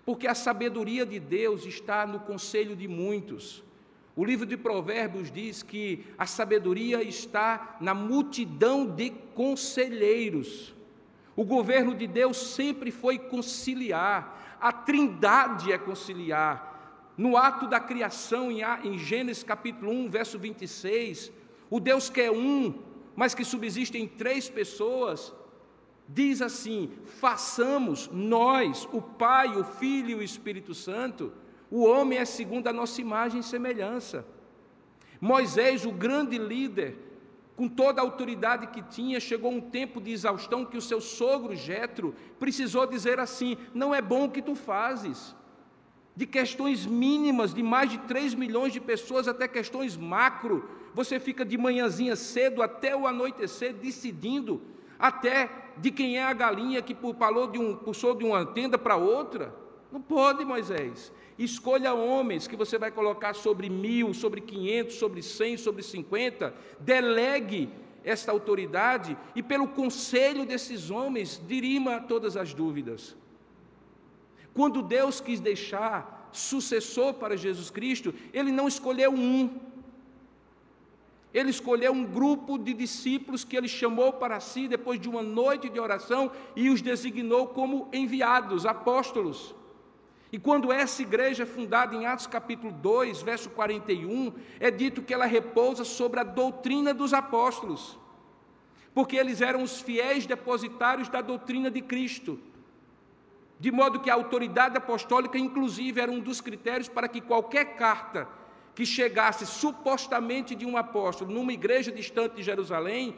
Porque a sabedoria de Deus está no conselho de muitos. O livro de Provérbios diz que a sabedoria está na multidão de conselheiros. O governo de Deus sempre foi conciliar, a Trindade é conciliar. No ato da criação, em Gênesis capítulo 1, verso 26, o Deus que é um, mas que subsiste em três pessoas, diz assim: façamos nós, o Pai, o Filho e o Espírito Santo, o homem é segundo a nossa imagem e semelhança. Moisés, o grande líder, com toda a autoridade que tinha, chegou um tempo de exaustão que o seu sogro Jetro precisou dizer assim: não é bom o que tu fazes. De questões mínimas, de mais de 3 milhões de pessoas, até questões macro, você fica de manhãzinha cedo até o anoitecer decidindo, até de quem é a galinha que puxou de uma tenda para outra. Não pode, Moisés. Escolha homens que você vai colocar sobre 1.000, sobre 500, sobre 100, sobre 50. Delegue esta autoridade e, pelo conselho desses homens, dirima todas as dúvidas. Quando Deus quis deixar sucessor para Jesus Cristo, Ele não escolheu um. Ele escolheu um grupo de discípulos que Ele chamou para si depois de uma noite de oração e os designou como enviados, apóstolos. E quando essa igreja é fundada em Atos capítulo 2, verso 41, é dito que ela repousa sobre a doutrina dos apóstolos, porque eles eram os fiéis depositários da doutrina de Cristo, de modo que a autoridade apostólica, inclusive, era um dos critérios para que qualquer carta que chegasse supostamente de um apóstolo numa igreja distante de Jerusalém,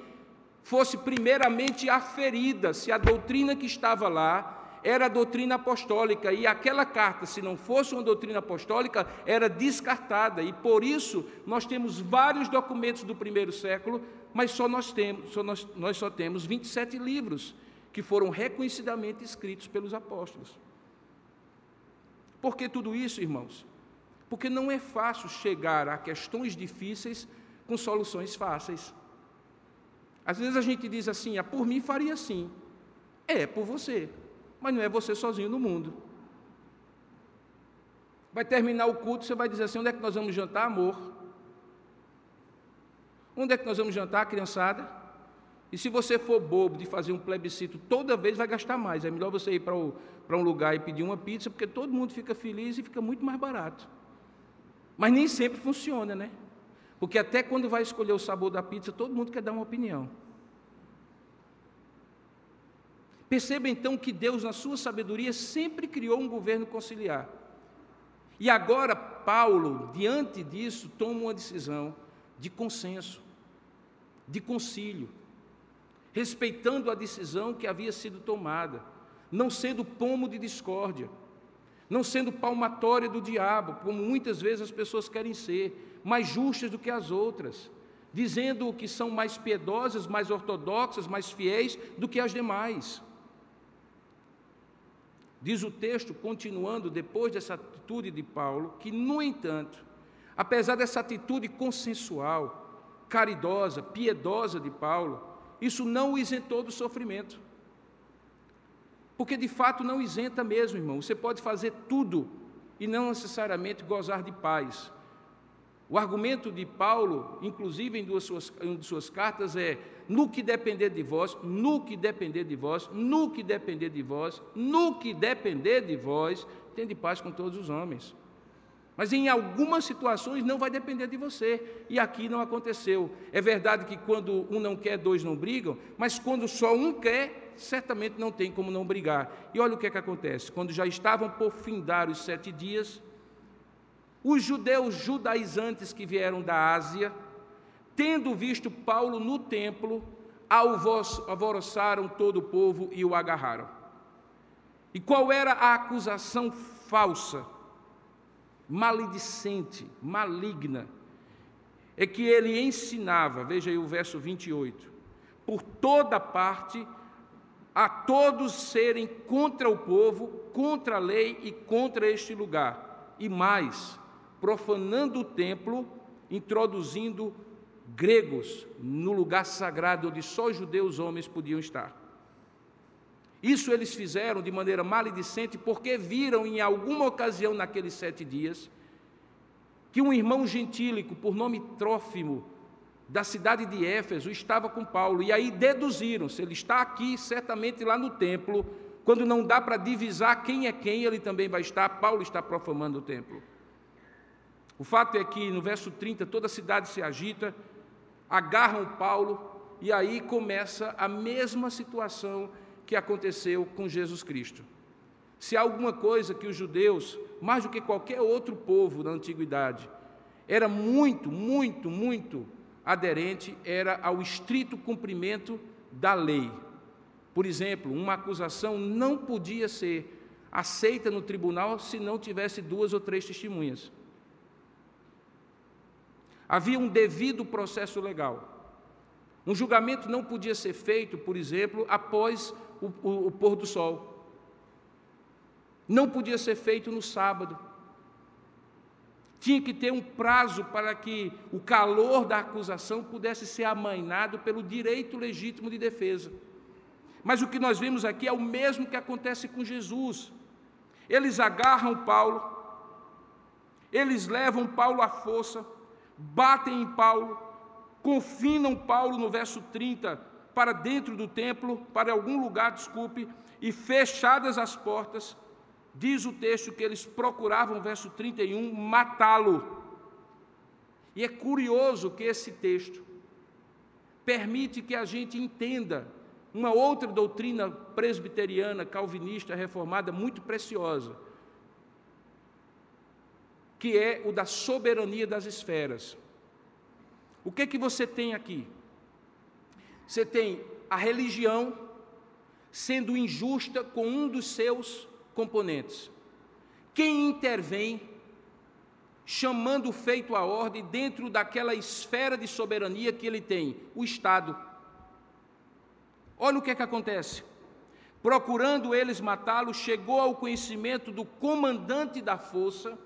fosse primeiramente aferida se a doutrina que estava lá era a doutrina apostólica, e aquela carta, se não fosse uma doutrina apostólica, era descartada, e por isso nós temos vários documentos do primeiro século, mas nós só temos 27 livros que foram reconhecidamente escritos pelos apóstolos. Por que tudo isso, irmãos? Porque não é fácil chegar a questões difíceis com soluções fáceis. Às vezes a gente diz assim: por mim faria assim. É por você, mas não é você sozinho no mundo. Vai terminar o culto, você vai dizer assim: onde é que nós vamos jantar, amor? Onde é que nós vamos jantar, criançada? E se você for bobo de fazer um plebiscito toda vez, vai gastar mais. É melhor você ir para um lugar e pedir uma pizza, porque todo mundo fica feliz e fica muito mais barato. Mas nem sempre funciona, né? Porque até quando vai escolher o sabor da pizza, todo mundo quer dar uma opinião. Perceba então que Deus, na sua sabedoria, sempre criou um governo conciliar. E agora Paulo, diante disso, toma uma decisão de consenso, de concílio, respeitando a decisão que havia sido tomada, não sendo pomo de discórdia, não sendo palmatória do diabo, como muitas vezes as pessoas querem ser, mais justas do que as outras, dizendo que são mais piedosas, mais ortodoxas, mais fiéis do que as demais. Diz o texto, continuando, depois dessa atitude de Paulo, que, no entanto, apesar dessa atitude consensual, caridosa, piedosa de Paulo, isso não o isentou do sofrimento. Porque, de fato, não isenta mesmo, irmão. Você pode fazer tudo e não necessariamente gozar de paz. O argumento de Paulo, inclusive em uma de suas cartas, é: no que depender de vós, no que depender de vós, no que depender de vós, no que depender de vós, tende paz com todos os homens. Mas em algumas situações não vai depender de você, e aqui não aconteceu. É verdade que quando um não quer, dois não brigam, mas quando só um quer, certamente não tem como não brigar. E olha o que é que acontece, quando já estavam por findar os 7 dias, os judeus judaizantes que vieram da Ásia, tendo visto Paulo no templo, alvoroçaram todo o povo e o agarraram. E qual era a acusação falsa, maledicente, maligna? É que ele ensinava, veja aí o verso 28, por toda parte, a todos serem contra o povo, contra a lei e contra este lugar. E mais, profanando o templo, introduzindo gregos no lugar sagrado onde só judeus homens podiam estar. Isso eles fizeram de maneira maledicente porque viram em alguma ocasião naqueles 7 dias que um irmão gentílico por nome Trófimo, da cidade de Éfeso, estava com Paulo, e aí deduziram, se ele está aqui, certamente lá no templo, quando não dá para divisar quem é quem, ele também vai estar, Paulo está profanando o templo. O fato é que no verso 30 toda a cidade se agita, agarram Paulo, e aí começa a mesma situação que aconteceu com Jesus Cristo. Se há alguma coisa que os judeus, mais do que qualquer outro povo da antiguidade, era muito aderente, era ao estrito cumprimento da lei. Por exemplo, uma acusação não podia ser aceita no tribunal se não tivesse 2 ou 3 testemunhas. Havia um devido processo legal. Um julgamento não podia ser feito, por exemplo, após o pôr do sol. Não podia ser feito no sábado. Tinha que ter um prazo para que o calor da acusação pudesse ser amainado pelo direito legítimo de defesa. Mas o que nós vemos aqui é o mesmo que acontece com Jesus. Eles agarram Paulo, eles levam Paulo à força, batem em Paulo, confinam Paulo no verso 30 para dentro do templo, para algum lugar, e fechadas as portas, diz o texto que eles procuravam, verso 31, matá-lo. E é curioso que esse texto permite que a gente entenda uma outra doutrina presbiteriana, calvinista, reformada, muito preciosa, que é o da soberania das esferas. O que é que você tem aqui? Você tem a religião sendo injusta com um dos seus componentes. Quem intervém, chamando o feito à ordem dentro daquela esfera de soberania que ele tem? O Estado. Olha o que é que acontece. Procurando eles matá-lo, chegou ao conhecimento do comandante da força,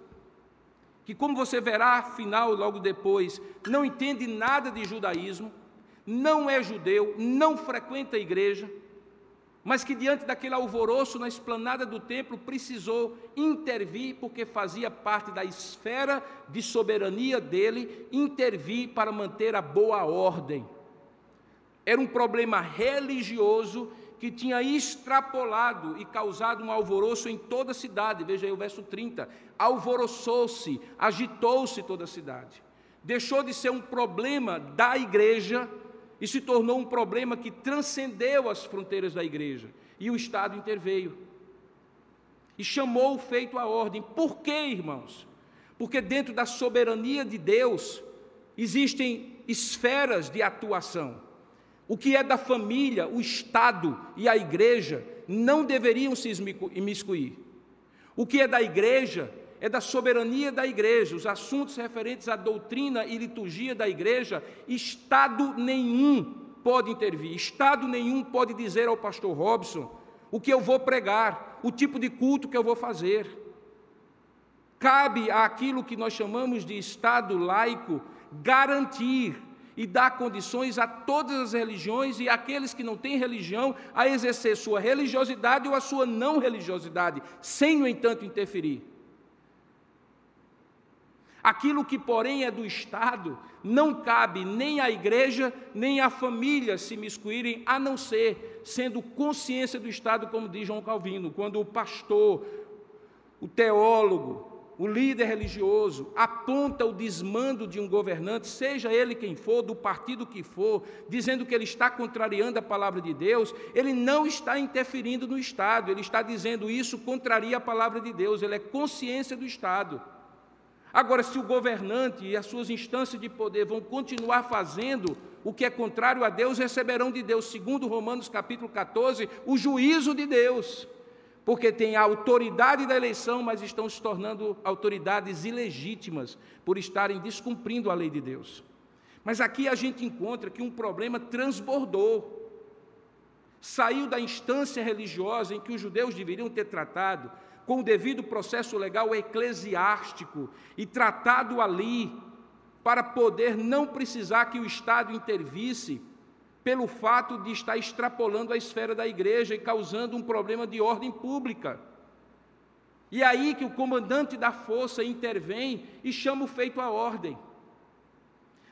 que, como você verá, afinal, logo depois, não entende nada de judaísmo, não é judeu, não frequenta a igreja, mas que diante daquele alvoroço na esplanada do templo precisou intervir, porque fazia parte da esfera de soberania dele, intervir para manter a boa ordem. Era um problema religioso que tinha extrapolado e causado um alvoroço em toda a cidade. Veja aí o verso 30. Alvoroçou-se, agitou-se toda a cidade. Deixou de ser um problema da igreja e se tornou um problema que transcendeu as fronteiras da igreja. E o Estado interveio. E chamou o feito à ordem. Por quê, irmãos? Porque dentro da soberania de Deus existem esferas de atuação. O que é da família, o Estado e a igreja não deveriam se imiscuir. O que é da igreja é da soberania da igreja. Os assuntos referentes à doutrina e liturgia da igreja, Estado nenhum pode intervir. Estado nenhum pode dizer ao pastor Robson o que eu vou pregar, o tipo de culto que eu vou fazer. Cabe àquilo que nós chamamos de Estado laico garantir e dar condições a todas as religiões e àqueles que não têm religião a exercer sua religiosidade ou a sua não religiosidade, sem, no entanto, interferir. Aquilo que, porém, é do Estado, não cabe nem à igreja, nem à família se miscuírem, a não ser sendo consciência do Estado, como diz João Calvino, quando o pastor, o teólogo, o líder religioso, aponta o desmando de um governante, seja ele quem for, do partido que for, dizendo que ele está contrariando a palavra de Deus, ele não está interferindo no Estado, ele está dizendo isso contraria a palavra de Deus, ele é consciência do Estado. Agora, se o governante e as suas instâncias de poder vão continuar fazendo o que é contrário a Deus, receberão de Deus, segundo Romanos capítulo 14, o juízo de Deus, porque têm a autoridade da eleição, mas estão se tornando autoridades ilegítimas, por estarem descumprindo a lei de Deus. Mas aqui a gente encontra que um problema transbordou, saiu da instância religiosa em que os judeus deveriam ter tratado, com o devido processo legal eclesiástico, e tratado ali, para poder não precisar que o Estado intervisse, pelo fato de estar extrapolando a esfera da igreja e causando um problema de ordem pública. E é aí que o comandante da força intervém e chama o feito à ordem.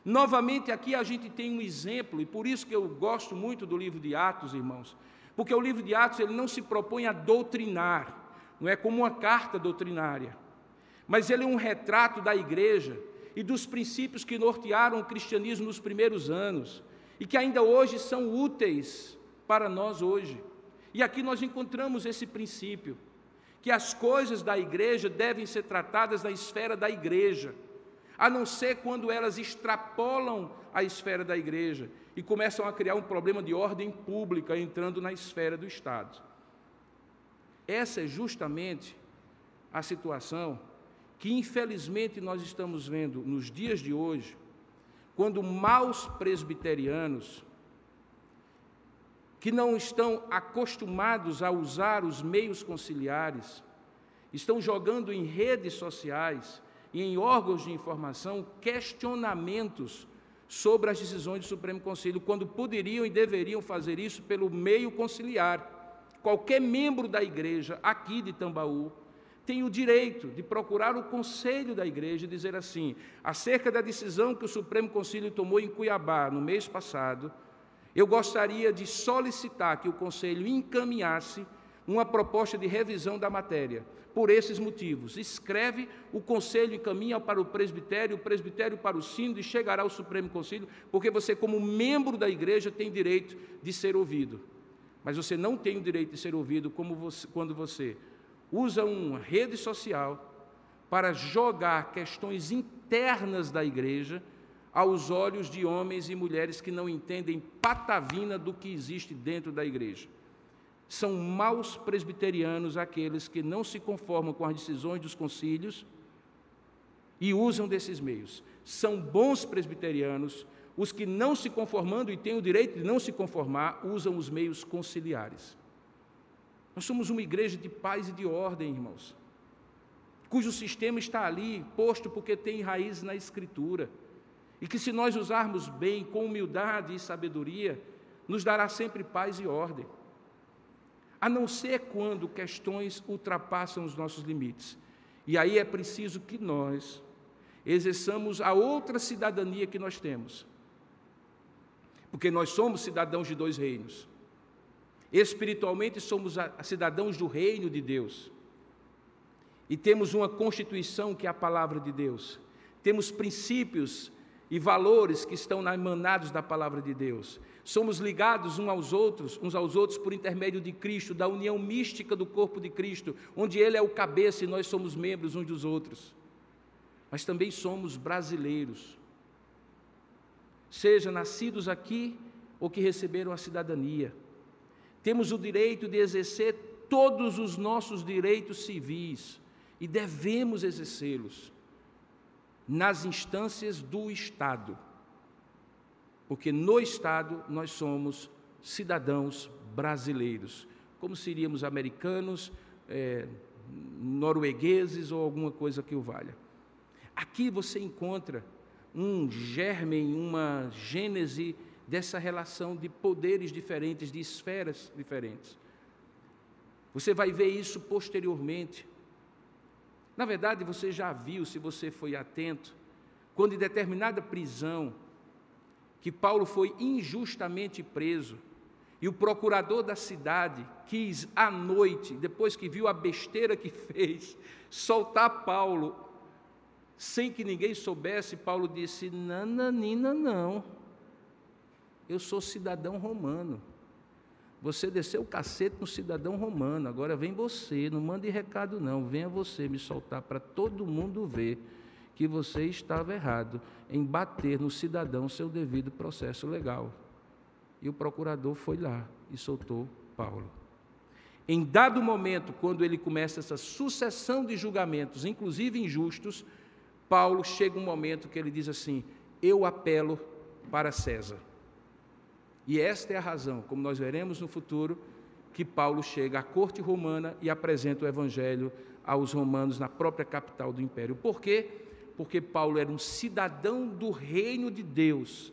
Novamente aqui a gente tem um exemplo, e por isso que eu gosto muito do livro de Atos, irmãos, porque o livro de Atos ele não se propõe a doutrinar, não é como uma carta doutrinária, mas ele é um retrato da igreja e dos princípios que nortearam o cristianismo nos primeiros anos, e que ainda hoje são úteis para nós hoje. E aqui nós encontramos esse princípio, que as coisas da igreja devem ser tratadas na esfera da igreja, a não ser quando elas extrapolam a esfera da igreja e começam a criar um problema de ordem pública, entrando na esfera do Estado. Essa é justamente a situação que, infelizmente, nós estamos vendo nos dias de hoje, quando maus presbiterianos, que não estão acostumados a usar os meios conciliares, estão jogando em redes sociais e em órgãos de informação questionamentos sobre as decisões do Supremo Conselho, quando poderiam e deveriam fazer isso pelo meio conciliar. Qualquer membro da igreja aqui de Tambaú tem o direito de procurar o conselho da igreja e dizer assim: acerca da decisão que o Supremo Conselho tomou em Cuiabá no mês passado, eu gostaria de solicitar que o conselho encaminhasse uma proposta de revisão da matéria, por esses motivos. Escreve, o conselho encaminha para o presbitério para o sínodo e chegará ao Supremo Conselho, porque você, como membro da igreja, tem direito de ser ouvido. Mas você não tem o direito de ser ouvido quando você usa uma rede social para jogar questões internas da igreja aos olhos de homens e mulheres que não entendem patavina do que existe dentro da igreja. São maus presbiterianos aqueles que não se conformam com as decisões dos concílios e usam desses meios. São bons presbiterianos os que, não se conformando e têm o direito de não se conformar, usam os meios conciliares. Nós somos uma igreja de paz e de ordem, irmãos, cujo sistema está ali, posto porque tem raiz na Escritura, e que, se nós usarmos bem, com humildade e sabedoria, nos dará sempre paz e ordem, a não ser quando questões ultrapassam os nossos limites. E aí é preciso que nós exerçamos a outra cidadania que nós temos, porque nós somos cidadãos de dois reinos. Espiritualmente somos cidadãos do reino de Deus, e temos uma Constituição que é a palavra de Deus, temos princípios e valores que estão emanados da palavra de Deus, somos ligados uns aos outros por intermédio de Cristo, da união mística do corpo de Cristo, onde Ele é o cabeça e nós somos membros uns dos outros. Mas também somos brasileiros, seja nascidos aqui ou que receberam a cidadania. Temos o direito de exercer todos os nossos direitos civis e devemos exercê-los nas instâncias do Estado, porque no Estado nós somos cidadãos brasileiros, como seríamos americanos, noruegueses ou alguma coisa que o valha. Aqui você encontra um germe, uma gênese dessa relação de poderes diferentes, de esferas diferentes. Você vai ver isso posteriormente. Na verdade, você já viu, se você foi atento, quando em determinada prisão, que Paulo foi injustamente preso, E o procurador da cidade quis, à noite, depois que viu a besteira que fez, soltar Paulo, sem que ninguém soubesse. Paulo disse: nananina, não, eu sou cidadão romano. Você desceu o cacete no cidadão romano, agora vem você, não mande recado não, venha você me soltar para todo mundo ver que você estava errado em bater no cidadão seu devido processo legal. E o procurador foi lá e soltou Paulo. Em dado momento, quando ele começa essa sucessão de julgamentos, inclusive injustos, Paulo chega um momento que ele diz assim: eu apelo para César. E esta é a razão, como nós veremos no futuro, que Paulo chega à corte romana e apresenta o evangelho aos romanos na própria capital do império. Por quê? Porque Paulo era um cidadão do reino de Deus,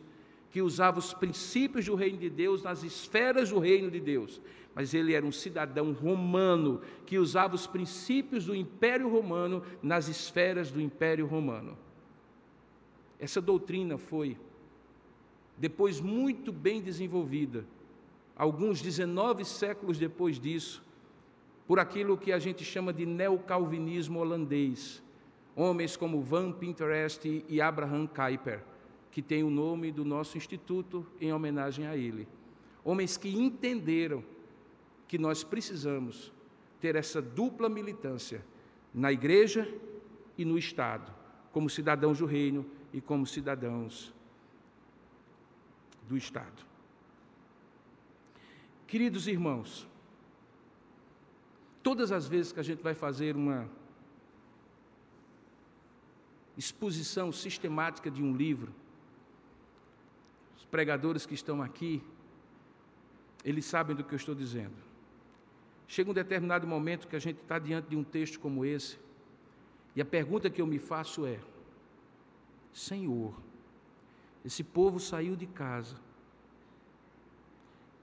que usava os princípios do reino de Deus nas esferas do reino de Deus. Mas ele era um cidadão romano, que usava os princípios do Império Romano nas esferas do Império Romano. Essa doutrina foi, depois, muito bem desenvolvida, alguns 19 séculos depois disso, por aquilo que a gente chama de neocalvinismo holandês, homens como Van Pinterest e Abraham Kuyper, que tem o nome do nosso instituto em homenagem a ele. Homens que entenderam que nós precisamos ter essa dupla militância na igreja e no Estado, como cidadãos do reino e como cidadãos do Estado. Queridos irmãos, todas as vezes que a gente vai fazer uma exposição sistemática de um livro, os pregadores que estão aqui, eles sabem do que eu estou dizendo. Chega um determinado momento que a gente está diante de um texto como esse, e a pergunta que eu me faço é: Senhor, esse povo saiu de casa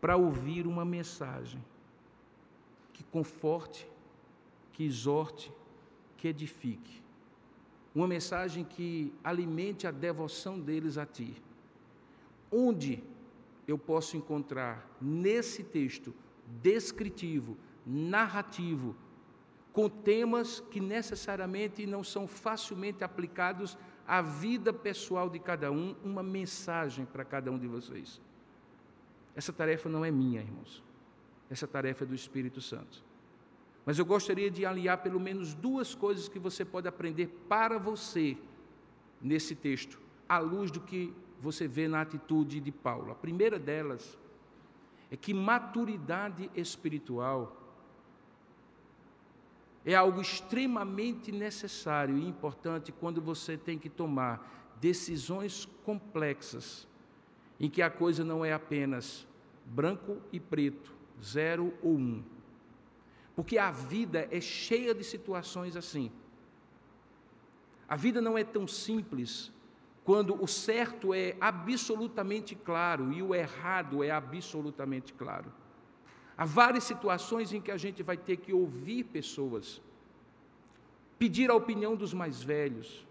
para ouvir uma mensagem que conforte, que exorte, que edifique. Uma mensagem que alimente a devoção deles a Ti. Onde eu posso encontrar nesse texto descritivo, narrativo, com temas que necessariamente não são facilmente aplicados à vida pessoal de cada um, uma mensagem para cada um de vocês? Essa tarefa não é minha, irmãos. Essa tarefa é do Espírito Santo. Mas eu gostaria de aliar pelo menos duas coisas que você pode aprender para você nesse texto, à luz do que você vê na atitude de Paulo. A primeira delas é que maturidade espiritual é algo extremamente necessário e importante quando você tem que tomar decisões complexas, em que a coisa não é apenas branco e preto, 0 ou 1. Porque a vida é cheia de situações assim. A vida não é tão simples quando o certo é absolutamente claro e o errado é absolutamente claro. Há várias situações em que a gente vai ter que ouvir pessoas, pedir a opinião dos mais velhos.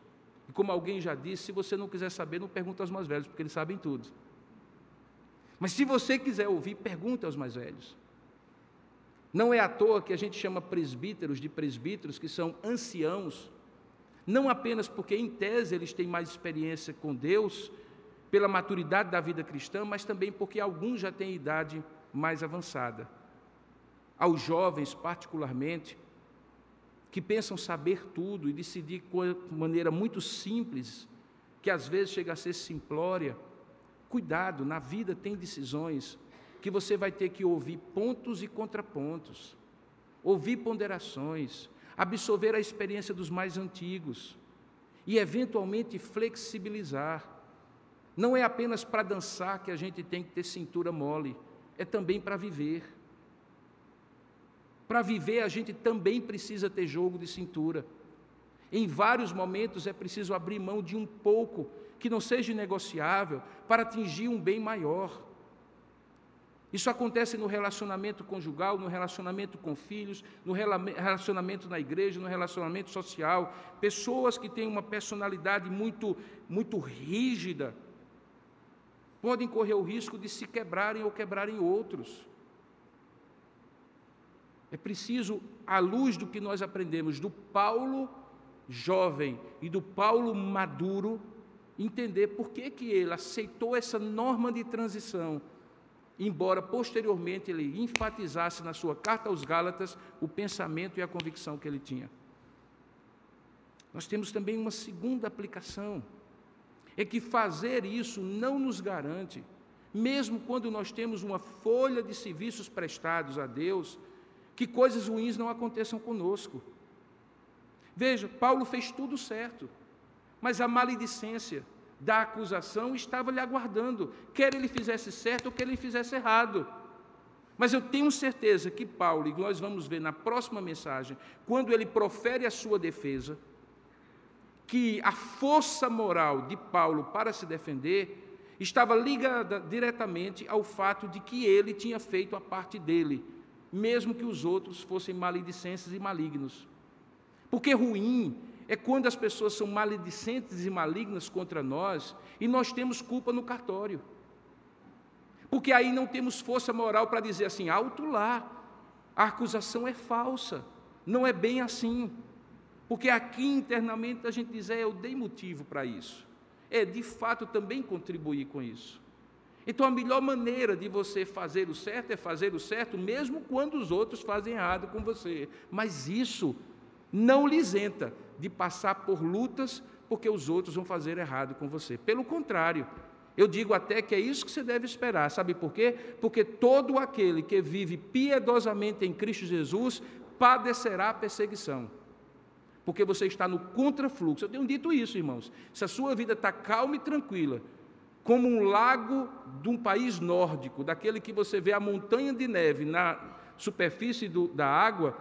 E como alguém já disse, se você não quiser saber, não pergunta aos mais velhos, porque eles sabem tudo. Mas se você quiser ouvir, pergunta aos mais velhos. Não é à toa que a gente chama presbíteros de presbíteros, que são anciãos, não apenas porque, em tese, eles têm mais experiência com Deus, pela maturidade da vida cristã, mas também porque alguns já têm idade mais avançada. Aos jovens, particularmente, que pensam saber tudo e decidir de maneira muito simples, que às vezes chega a ser simplória, cuidado, na vida tem decisões que você vai ter que ouvir pontos e contrapontos, ouvir ponderações, absorver a experiência dos mais antigos e, eventualmente, flexibilizar. Não é apenas para dançar que a gente tem que ter cintura mole, é também para viver. Para viver, a gente também precisa ter jogo de cintura. Em vários momentos é preciso abrir mão de um pouco, que não seja negociável, para atingir um bem maior. Isso acontece no relacionamento conjugal, no relacionamento com filhos, no relacionamento na igreja, no relacionamento social. Pessoas que têm uma personalidade muito rígida, podem correr o risco de se quebrarem ou quebrarem outros. É preciso, à luz do que nós aprendemos do Paulo jovem e do Paulo maduro, entender por que ele aceitou essa norma de transição, embora posteriormente ele enfatizasse na sua carta aos Gálatas o pensamento e a convicção que ele tinha. Nós temos também uma segunda aplicação, é que fazer isso não nos garante, mesmo quando nós temos uma folha de serviços prestados a Deus, que coisas ruins não aconteçam conosco. Veja, Paulo fez tudo certo, mas a maledicência da acusação estava lhe aguardando, quer ele fizesse certo ou quer ele fizesse errado. Mas eu tenho certeza que Paulo, e nós vamos ver na próxima mensagem, quando ele profere a sua defesa, que a força moral de Paulo para se defender estava ligada diretamente ao fato de que ele tinha feito a parte dele, mesmo que os outros fossem maledicentes e malignos. Porque ruim é quando as pessoas são maledicentes e malignas contra nós e nós temos culpa no cartório. Porque aí não temos força moral para dizer assim, alto lá, a acusação é falsa, não é bem assim. Porque aqui internamente a gente diz, eu dei motivo para isso. De fato também contribuir com isso. Então, a melhor maneira de você fazer o certo é fazer o certo, mesmo quando os outros fazem errado com você. Mas isso não lhe isenta de passar por lutas, porque os outros vão fazer errado com você. Pelo contrário, eu digo até que é isso que você deve esperar. Sabe por quê? Porque todo aquele que vive piedosamente em Cristo Jesus padecerá perseguição. Porque você está no contrafluxo. Eu tenho dito isso, irmãos. Se a sua vida está calma e tranquila, como um lago de um país nórdico, daquele que você vê a montanha de neve na superfície da água,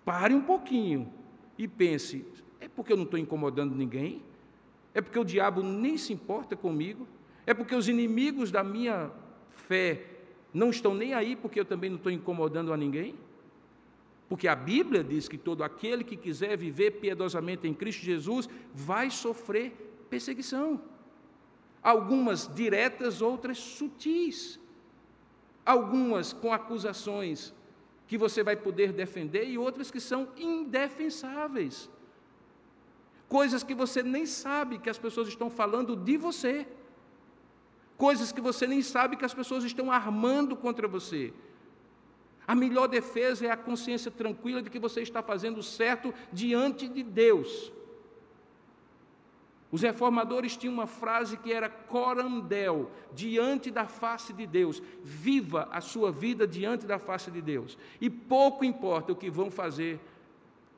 pare um pouquinho e pense, é porque eu não estou incomodando ninguém? É porque o diabo nem se importa comigo? É porque os inimigos da minha fé não estão nem aí porque eu também não estou incomodando a ninguém? Porque a Bíblia diz que todo aquele que quiser viver piedosamente em Cristo Jesus vai sofrer perseguição. Algumas diretas, outras sutis. Algumas com acusações que você vai poder defender e outras que são indefensáveis. Coisas que você nem sabe que as pessoas estão falando de você. Coisas que você nem sabe que as pessoas estão armando contra você. A melhor defesa é a consciência tranquila de que você está fazendo certo diante de Deus. Os reformadores tinham uma frase que era coram Deo, diante da face de Deus. Viva a sua vida diante da face de Deus. E pouco importa o que vão fazer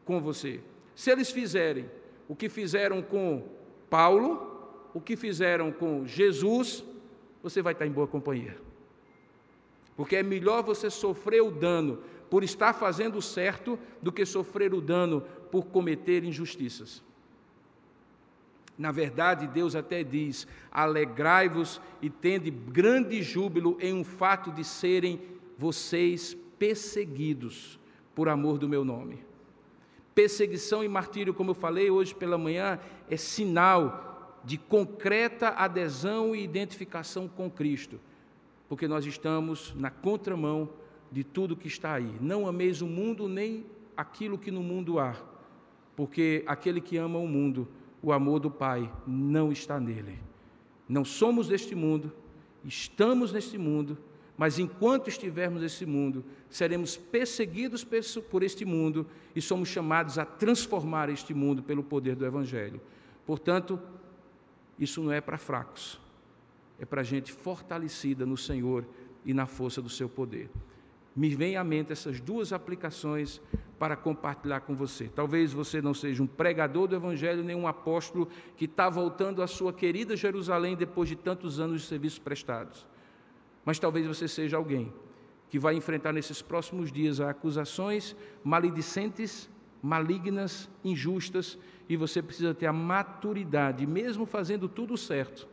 com você. Se eles fizerem o que fizeram com Paulo, o que fizeram com Jesus, você vai estar em boa companhia. Porque é melhor você sofrer o dano por estar fazendo o certo do que sofrer o dano por cometer injustiças. Na verdade, Deus até diz, alegrai-vos e tende grande júbilo em um fato de serem vocês perseguidos por amor do meu nome. Perseguição e martírio, como eu falei hoje pela manhã, é sinal de concreta adesão e identificação com Cristo, porque nós estamos na contramão de tudo que está aí. Não ameis o mundo nem aquilo que no mundo há, porque aquele que ama o mundo, o amor do Pai não está nele. Não somos deste mundo, estamos neste mundo, mas enquanto estivermos nesse mundo, seremos perseguidos por este mundo e somos chamados a transformar este mundo pelo poder do Evangelho. Portanto, isso não é para fracos, é para gente fortalecida no Senhor e na força do seu poder. Me vem à mente essas duas aplicações para compartilhar com você. Talvez você não seja um pregador do Evangelho, nem um apóstolo que está voltando à sua querida Jerusalém depois de tantos anos de serviços prestados. Mas talvez você seja alguém que vai enfrentar nesses próximos dias acusações maledicentes, malignas, injustas, e você precisa ter a maturidade, mesmo fazendo tudo certo,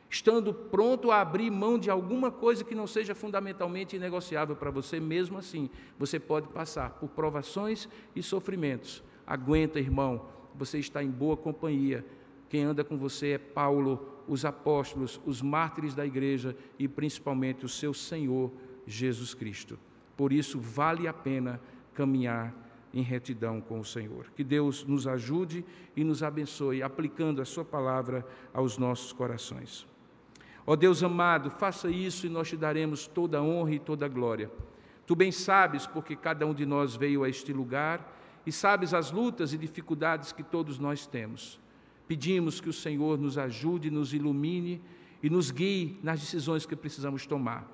estando pronto a abrir mão de alguma coisa que não seja fundamentalmente inegociável para você, mesmo assim, você pode passar por provações e sofrimentos. Aguenta, irmão, você está em boa companhia, Quem anda com você é Paulo, os apóstolos, os mártires da igreja e principalmente o seu Senhor Jesus Cristo. Por isso, vale a pena caminhar em retidão com o Senhor. Que Deus nos ajude e nos abençoe, aplicando a sua palavra aos nossos corações. Ó Deus amado, faça isso e nós te daremos toda a honra e toda a glória. Tu bem sabes porque cada um de nós veio a este lugar e sabes as lutas e dificuldades que todos nós temos. Pedimos que o Senhor nos ajude, nos ilumine e nos guie nas decisões que precisamos tomar.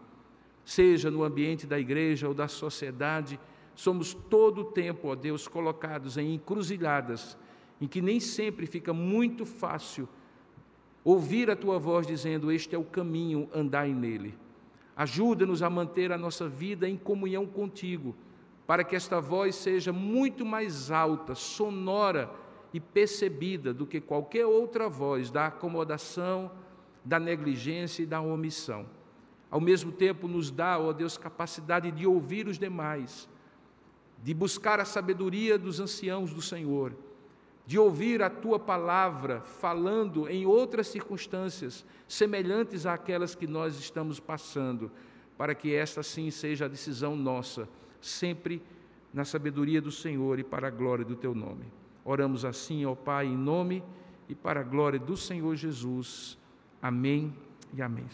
Seja no ambiente da igreja ou da sociedade, somos todo o tempo, ó Deus, colocados em encruzilhadas, em que nem sempre fica muito fácil ouvir a Tua voz dizendo: este é o caminho, andai nele. Ajuda-nos a manter a nossa vida em comunhão contigo, para que esta voz seja muito mais alta, sonora e percebida do que qualquer outra voz da acomodação, da negligência e da omissão. Ao mesmo tempo, nos dá, ó Deus, capacidade de ouvir os demais, de buscar a sabedoria dos anciãos do Senhor, de ouvir a Tua palavra falando em outras circunstâncias semelhantes àquelas que nós estamos passando, para que esta sim seja a decisão nossa, sempre na sabedoria do Senhor e para a glória do Teu nome. Oramos assim, ó Pai, em nome e para a glória do Senhor Jesus. Amém e amém.